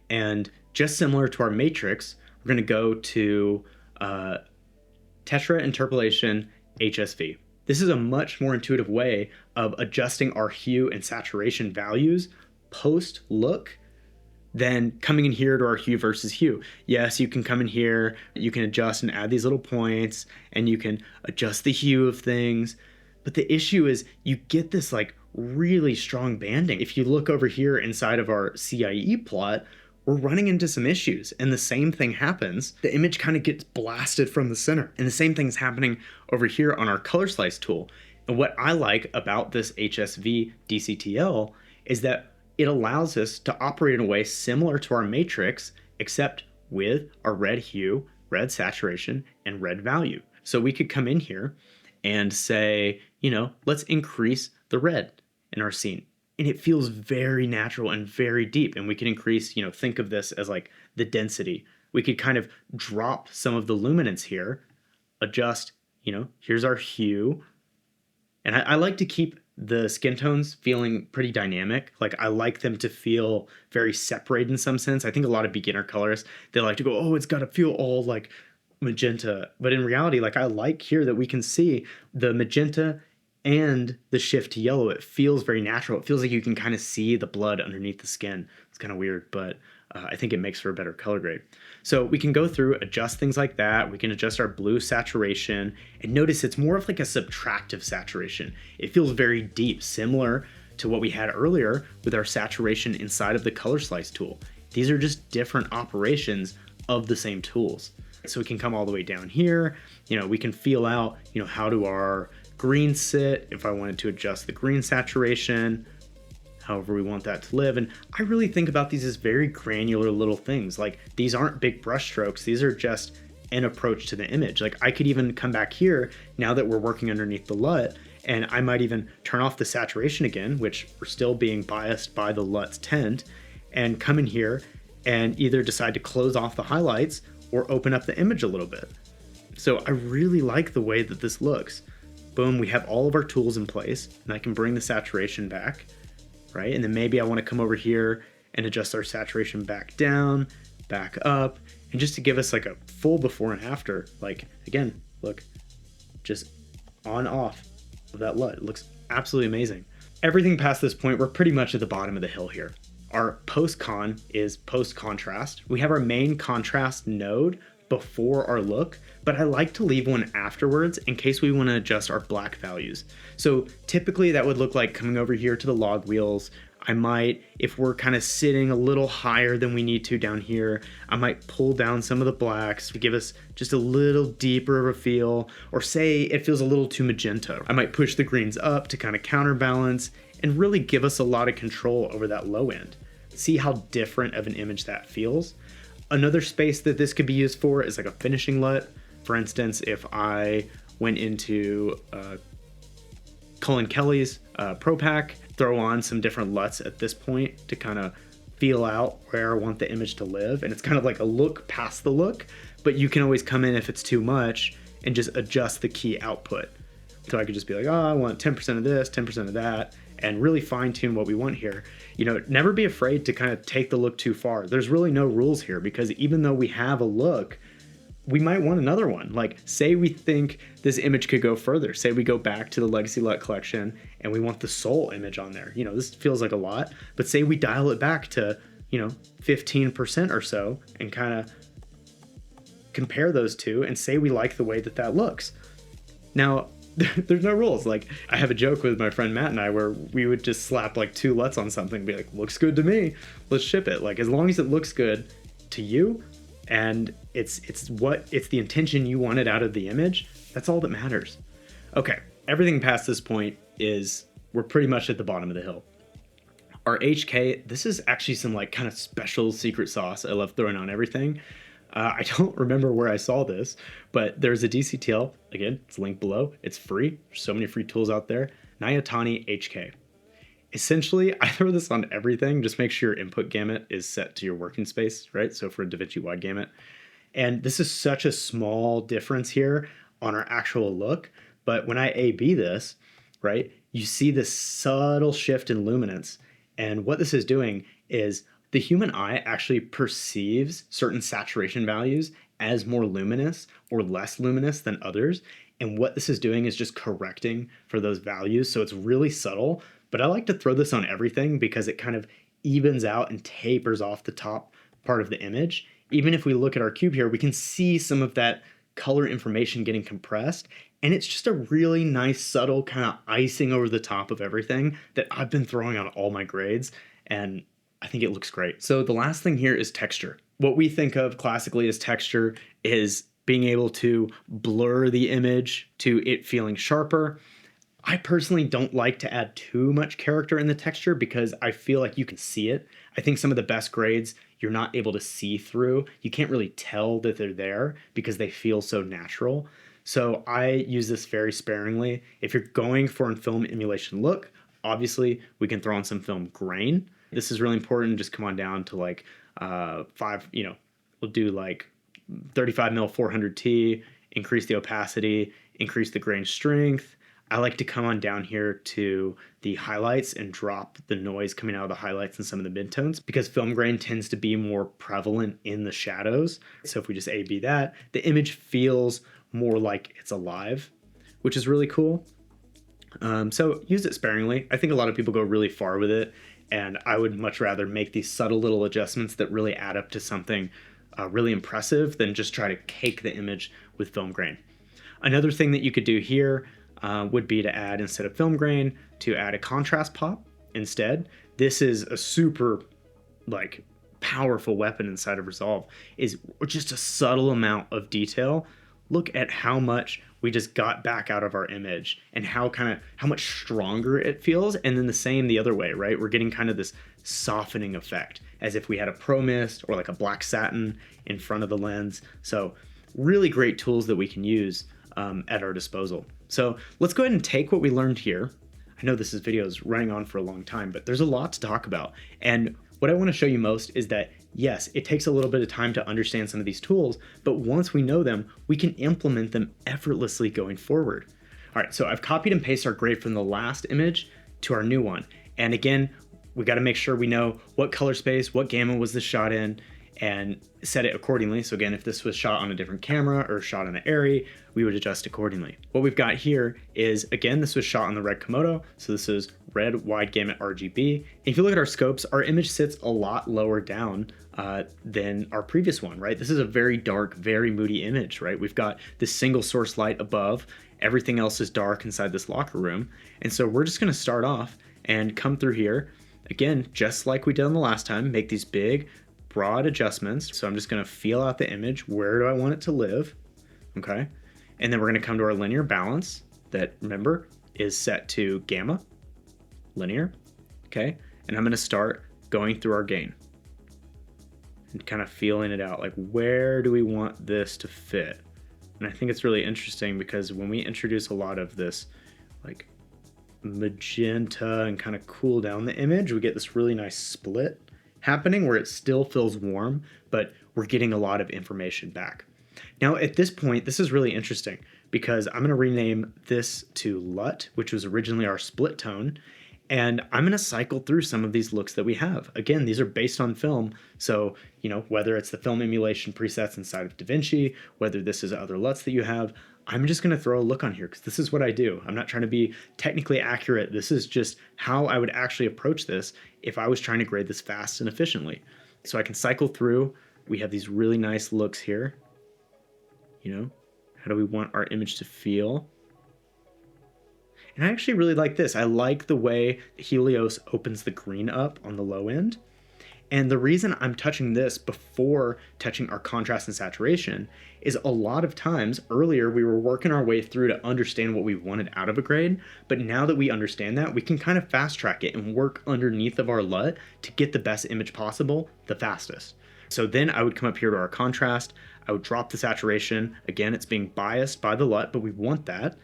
And just similar to our matrix, we're going to go to TetraInterp HSV. This is a much more intuitive way of adjusting our hue and saturation values post look than coming in here to our hue versus hue. Yes, you can come in here, you can adjust and add these little points, and you can adjust the hue of things. But the issue is you get this like really strong banding. If you look over here inside of our CIE plot, we're running into some issues, and the same thing happens. The image kind of gets blasted from the center, and the same thing's happening over here on our color slice tool. And what I like about this HSV DCTL is that it allows us to operate in a way similar to our matrix, except with our red hue, red saturation, and red value. So we could come in here and say, let's increase the red in our scene. And it feels very natural and very deep. And we can increase, think of this as like the density. We could kind of drop some of the luminance here, adjust, here's our hue. And I like to keep the skin tones feeling pretty dynamic. Like, I like them to feel very separated in some sense. I think a lot of beginner colorists, they like to go, oh, it's got to feel all like magenta. But in reality, like, I like here that we can see the magenta and the shift to yellow, it feels very natural. It feels like you can kind of see the blood underneath the skin. It's kind of weird, but I think it makes for a better color grade. So we can go through, adjust things like that. We can adjust our blue saturation, and notice it's more of like a subtractive saturation. It feels very deep, similar to what we had earlier with our saturation inside of the color slice tool. These are just different operations of the same tools. So we can come all the way down here. We can feel out, how do our greens sit, if I wanted to adjust the green saturation, however we want that to live. And I really think about these as very granular little things. Like, these aren't big brush strokes. These are just an approach to the image. Like, I could even come back here now that we're working underneath the LUT, and I might even turn off the saturation again, which we're still being biased by the LUT's tint, and come in here and either decide to close off the highlights or open up the image a little bit. So I really like the way that this looks. Boom, we have all of our tools in place, and I can bring the saturation back, right? And then maybe I want to come over here and adjust our saturation back down, back up, and just to give us like a full before and after. Like, again, look, just on off of that LUT. It looks absolutely amazing. Everything past this point, we're pretty much at the bottom of the hill here. Our post-con is post-contrast. We have our main contrast node before our look, but I like to leave one afterwards in case we want to adjust our black values. So typically that would look like coming over here to the log wheels. I might, if we're kind of sitting a little higher than we need to down here, I might pull down some of the blacks to give us just a little deeper of a feel, or say it feels a little too magenta. I might push the greens up to kind of counterbalance and really give us a lot of control over that low end. See how different of an image that feels. Another space that this could be used for is like a finishing LUT. For instance, if I went into Cullen Kelly's Pro Pack, throw on some different LUTs at this point to kind of feel out where I want the image to live. And it's kind of like a look past the look, but you can always come in if it's too much and just adjust the key output. So I could just be like, oh, I want 10% of this, 10% of that, and really fine tune what we want here. Never be afraid to kind of take the look too far. There's really no rules here, because even though we have a look, we might want another one. Like, say we think this image could go further. Say we go back to the Legacy LUT Collection and we want the soul image on there. This feels like a lot, but say we dial it back to, 15% or so and kind of compare those two and say we like the way that that looks. Now, there's no rules. Like, I have a joke with my friend Matt and I where we would just slap like 2 LUTs on something and be like, looks good to me, let's ship it. Like, as long as it looks good to you and it's the intention you wanted out of the image, that's all that matters. Okay, everything past this point is, we're pretty much at the bottom of the hill. Our HK, this is actually some like kind of special secret sauce I love throwing on everything. I don't remember where I saw this, but there's a DCTL, again, it's linked below, it's free, there's so many free tools out there, Nyatani HK. Essentially, I throw this on everything, just make sure your input gamut is set to your working space, right? So for a DaVinci wide gamut. And this is such a small difference here on our actual look, but when I A/B this, right, you see this subtle shift in luminance. And what this is doing is the human eye actually perceives certain saturation values as more luminous or less luminous than others. And what this is doing is just correcting for those values. So it's really subtle, but I like to throw this on everything because it kind of evens out and tapers off the top part of the image. Even if we look at our cube here, we can see some of that color information getting compressed. And it's just a really nice, subtle kind of icing over the top of everything that I've been throwing on all my grades. And I think it looks great. So the last thing here is texture. What we think of classically as texture is being able to blur the image to it feeling sharper. I personally don't like to add too much character in the texture because I feel like you can see it. I think some of the best grades you're not able to see through. You can't really tell that they're there because they feel so natural. So I use this very sparingly. If you're going for a film emulation look, obviously we can throw on some film grain. This is really important. Just come on down to like 5, we'll do like 35 mil 400T, increase the opacity, increase the grain strength. I like to come on down here to the highlights and drop the noise coming out of the highlights and some of the midtones because film grain tends to be more prevalent in the shadows. So if we just A/B that, the image feels more like it's alive, which is really cool. So use it sparingly. I think a lot of people go really far with it, and I would much rather make these subtle little adjustments that really add up to something really impressive than just try to cake the image with film grain. Another thing that you could do here would be to add, instead of film grain, to add a contrast pop instead. This is a super powerful weapon inside of Resolve, is just a subtle amount of detail. Look at how much we just got back out of our image and how much stronger it feels. And then the same the other way, right? We're getting kind of this softening effect as if we had a pro mist or like a black satin in front of the lens. So really great tools that we can use at our disposal. So let's go ahead and take what we learned here. I know this video is running on for a long time, but there's a lot to talk about. And what I want to show you most is that, yes, it takes a little bit of time to understand some of these tools, but once we know them, we can implement them effortlessly going forward. All right, so I've copied and pasted our grade from the last image to our new one. And again, we got to make sure we know what color space, what gamma was this shot in, and set it accordingly. So again, if this was shot on a different camera or shot on an Arri, we would adjust accordingly. What we've got here is, again, this was shot on the red Komodo. So this is red wide gamut RGB. And if you look at our scopes, our image sits a lot lower down than our previous one, right? This is a very dark, very moody image, right? We've got this single source light above, everything else is dark inside this locker room. And so we're just gonna start off and come through here. Again, just like we did on the last time, make these big, broad adjustments. So I'm just gonna feel out the image. Where do I want it to live? Okay. And then we're gonna come to our linear balance that, remember, is set to gamma, linear, okay? And I'm gonna start going through our gain and kind of feeling it out. Like, where do we want this to fit? And I think it's really interesting because when we introduce a lot of this like magenta and kind of cool down the image, we get this really nice split happening where it still feels warm, but we're getting a lot of information back. Now at this point, this is really interesting because I'm gonna rename this to LUT, which was originally our split tone. And I'm gonna cycle through some of these looks that we have. Again, these are based on film. So, whether it's the film emulation presets inside of DaVinci, whether this is other LUTs that you have, I'm just gonna throw a look on here because this is what I do. I'm not trying to be technically accurate. This is just how I would actually approach this if I was trying to grade this fast and efficiently. So I can cycle through. We have these really nice looks here. How do we want our image to feel? And I actually really like this. I like the way Helios opens the green up on the low end. And the reason I'm touching this before touching our contrast and saturation is a lot of times earlier we were working our way through to understand what we wanted out of a grade. But now that we understand that, we can kind of fast track it and work underneath of our LUT to get the best image possible the fastest. So then I would come up here to our contrast. I would drop the saturation. Again, it's being biased by the LUT, but we want that.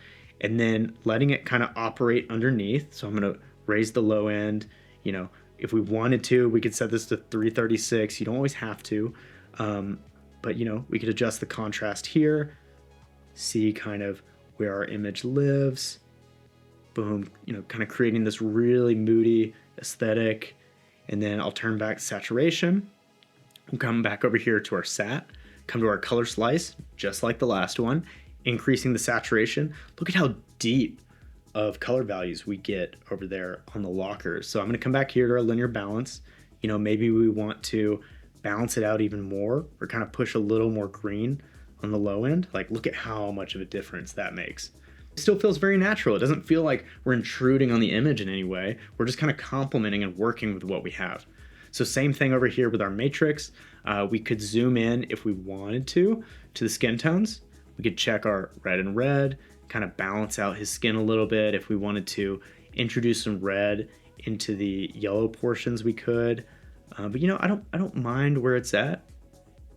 And then letting it kind of operate underneath. So I'm going to raise the low end. If we wanted to, we could set this to 336. You don't always have to. But we could adjust the contrast here. See kind of where our image lives. Boom, kind of creating this really moody aesthetic. And then I'll turn back saturation. We'll come back over here to our sat. Come to our color slice, just like the last one. Increasing the saturation. Look at how deep of color values we get over there on the lockers. So I'm going to come back here to our linear balance. Maybe we want to balance it out even more or kind of push a little more green on the low end. Like, look at how much of a difference that makes. It still feels very natural. It doesn't feel like we're intruding on the image in any way. We're just kind of complementing and working with what we have. So same thing over here with our matrix. We could zoom in if we wanted to the skin tones. We could check our red and red, kind of balance out his skin a little bit. If we wanted to introduce some red into the yellow portions, we could. But I don't mind where it's at.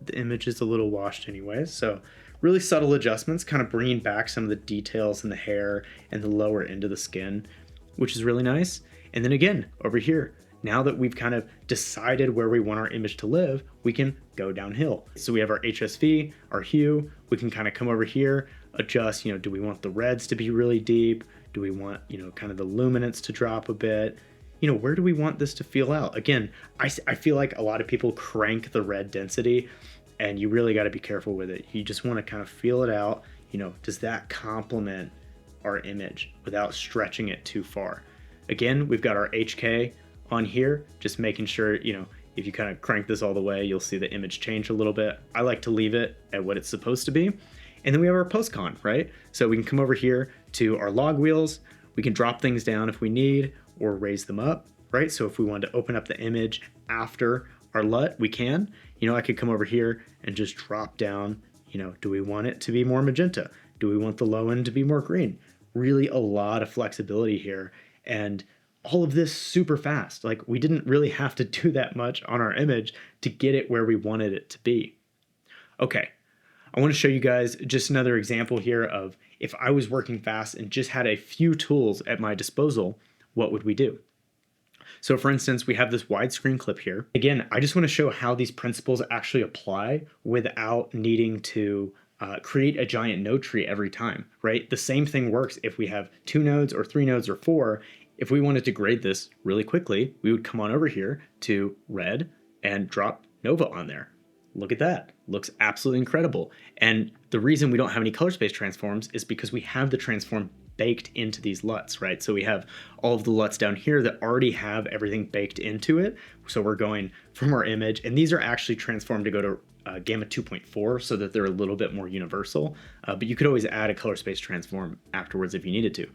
The image is a little washed anyways. So really subtle adjustments, kind of bringing back some of the details in the hair and the lower end of the skin, which is really nice. And then again, over here, now that we've kind of decided where we want our image to live, we can go downhill. So we have our HSV, our hue. We can kind of come over here, adjust, do we want the reds to be really deep? Do we want, kind of the luminance to drop a bit? Where do we want this to feel out? Again, I feel like a lot of people crank the red density and you really got to be careful with it. You just want to kind of feel it out. Does that complement our image without stretching it too far. Again, we've got our HK on here, just making sure, you know, if you kind of crank this all the way, you'll see the image change a little bit. I like to leave it at what it's supposed to be. And then we have our post-con, right? So we can come over here to our log wheels. We can drop things down if we need or raise them up, right? So if we wanted to open up the image after our LUT, we can. You know, I could come over here and just drop down, you know, do we want it to be more magenta? Do we want the low end to be more green? Really a lot of flexibility here. And all of this super fast. Like, we didn't really have to do that much on our image to get it where we wanted it to be. Okay, I want to show you guys just another example here of if I was working fast and just had a few tools at my disposal, what would we do? So for instance, we have this widescreen clip here. Again, I just want to show how these principles actually apply without needing to create a giant node tree every time, right? The same thing works if we have 2 nodes or 3 nodes or 4. If we wanted to grade this really quickly, we would come on over here to red and drop Nova on there. Look at that. Looks absolutely incredible. And the reason we don't have any color space transforms is because we have the transform baked into these LUTs, right? So we have all of the LUTs down here that already have everything baked into it. So we're going from our image, and these are actually transformed to go to Gamut 2.4 so that they're a little bit more universal. But you could always add a color space transform afterwards if you needed to.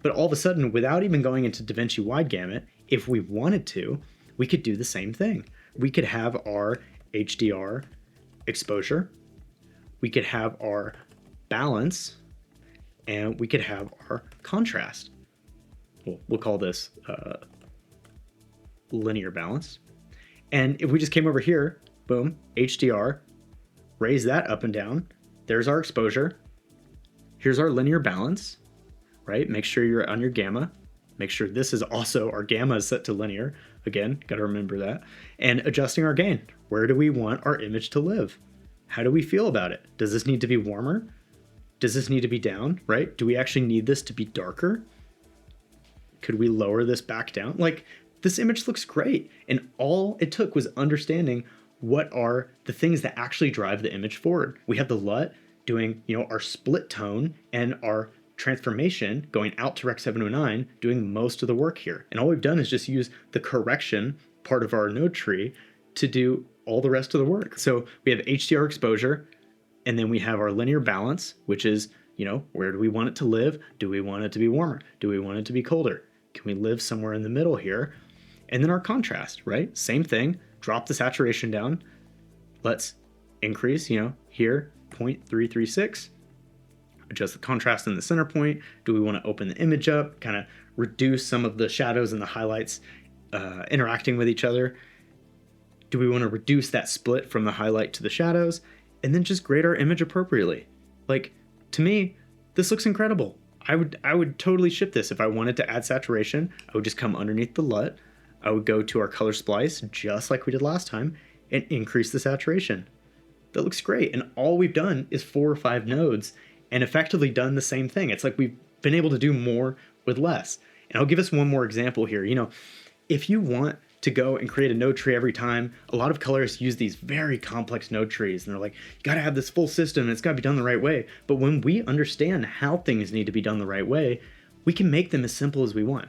But all of a sudden, without even going into DaVinci Wide Gamut, if we wanted to, we could do the same thing. We could have our HDR exposure, we could have our balance, and we could have our contrast. We'll call this linear balance. And if we just came over here, boom, HDR, raise that up and down, there's our exposure, here's our linear balance, right? Make sure you're on your gamma. Make sure this is also, our gamma is set to linear. Again, got to remember that. And adjusting our gain. Where do we want our image to live? How do we feel about it? Does this need to be warmer? Does this need to be down, right? Do we actually need this to be darker? Could we lower this back down? Like, this image looks great. And all it took was understanding what are the things that actually drive the image forward. We have the LUT doing, you know, our split tone and our transformation going out to Rec 709 doing most of the work here. And all we've done is just use the correction part of our node tree to do all the rest of the work. So we have HDR exposure, and then we have our linear balance, which is, you know, where do we want it to live? Do we want it to be warmer? Do we want it to be colder? Can we live somewhere in the middle here? And then our contrast, right? Same thing, drop the saturation down. Let's increase, you know, here, 0.336. Adjust the contrast in the center point. Do we want to open the image up, kind of reduce some of the shadows and the highlights interacting with each other? Do we want to reduce that split from the highlight to the shadows? And then just grade our image appropriately. Like, to me, this looks incredible. I would totally ship this. If I wanted to add saturation, I would just come underneath the LUT. I would go to our color splice, just like we did last time, and increase the saturation. That looks great. And all we've done is 4 or 5 nodes and effectively done the same thing. It's like we've been able to do more with less. And I'll give us one more example here. You know, if you want to go and create a node tree every time, a lot of colorists use these very complex node trees, and they're like, you gotta have this full system, and it's gotta be done the right way. But when we understand how things need to be done the right way, we can make them as simple as we want.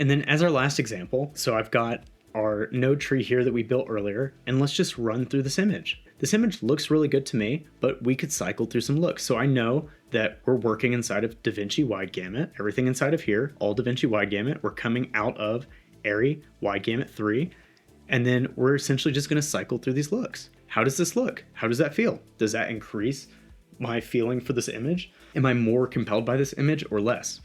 And then as our last example, so I've got our node tree here that we built earlier, and let's just run through this image. This image looks really good to me, but we could cycle through some looks. So I know that we're working inside of DaVinci Wide Gamut, everything inside of here, all DaVinci Wide Gamut. We're coming out of Arri Wide Gamut 3, and then we're essentially just gonna cycle through these looks. How does this look? How does that feel? Does that increase my feeling for this image? Am I more compelled by this image or less?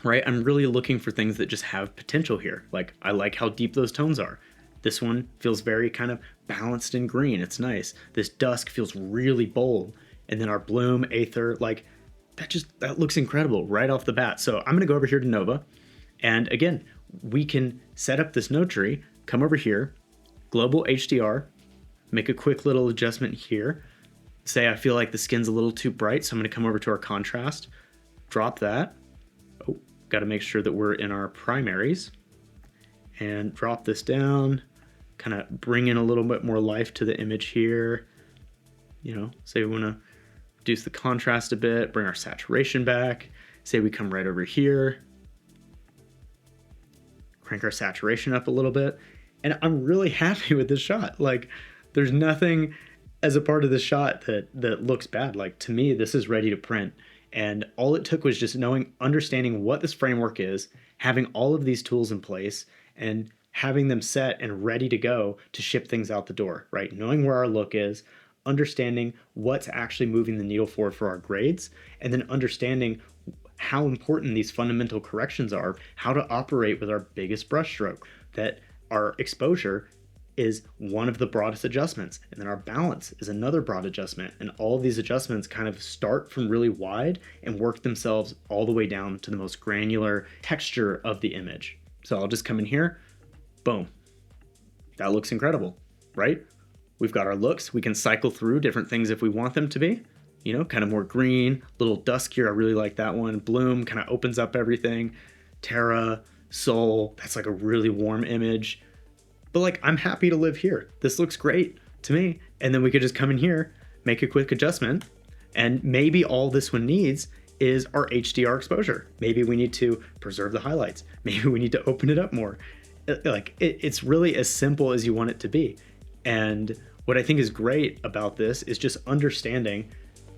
Right? I'm really looking for things that just have potential here. Like, I like how deep those tones are. This one feels very kind of balanced in green. It's nice. This dusk feels really bold. And then our bloom, aether, like that looks incredible right off the bat. So I'm gonna go over here to Nova. And again, we can set up this node tree, come over here, global HDR, make a quick little adjustment here. Say I feel like the skin's a little too bright, so I'm gonna come over to our contrast, drop that. Oh, gotta make sure that we're in our primaries. And drop this down, kind of bring in a little bit more life to the image here. You know, say we want to reduce the contrast a bit, bring our saturation back. say we come right over here, crank our saturation up a little bit, and I'm really happy with this shot. Like, there's nothing as a part of this shot that looks bad. Like, to me, this is ready to print. And all it took was just understanding what this framework is, having all of these tools in place, and having them set and ready to go to ship things out the door, right? Knowing where our look is, understanding what's actually moving the needle forward for our grades, and then understanding how important these fundamental corrections are, how to operate with our biggest brush stroke, that our exposure is one of the broadest adjustments, and then our balance is another broad adjustment. And all of these adjustments kind of start from really wide and work themselves all the way down to the most granular texture of the image. So I'll just come in here, boom. That looks incredible, right? We've got our looks. We can cycle through different things if we want them to be, you know, kind of more green, a little duskier. I really like that one. Bloom kind of opens up everything. Terra, Soul, that's like a really warm image. But like, I'm happy to live here. This looks great to me. And then we could just come in here, make a quick adjustment, and maybe all this one needs is our HDR exposure. Maybe we need to preserve the highlights. Maybe we need to open it up more. Like, it's really as simple as you want it to be. And what I think is great about this is just understanding,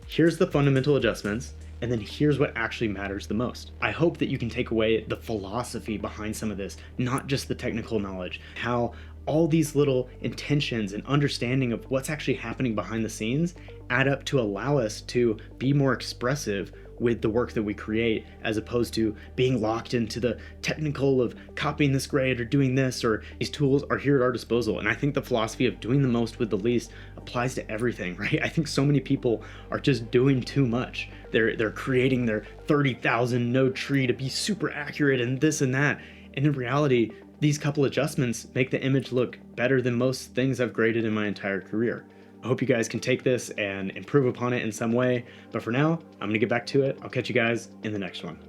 here's the fundamental adjustments, and then here's what actually matters the most. I hope that you can take away the philosophy behind some of this, not just the technical knowledge, how all these little intentions and understanding of what's actually happening behind the scenes add up to allow us to be more expressive with the work that we create, as opposed to being locked into the technical of copying this grade or doing this, or these tools are here at our disposal. And I think the philosophy of doing the most with the least applies to everything, right? I think so many people are just doing too much. They're creating their 30,000 node tree to be super accurate and this and that. And in reality, these couple adjustments make the image look better than most things I've graded in my entire career. I hope you guys can take this and improve upon it in some way. But for now, I'm gonna get back to it. I'll catch you guys in the next one.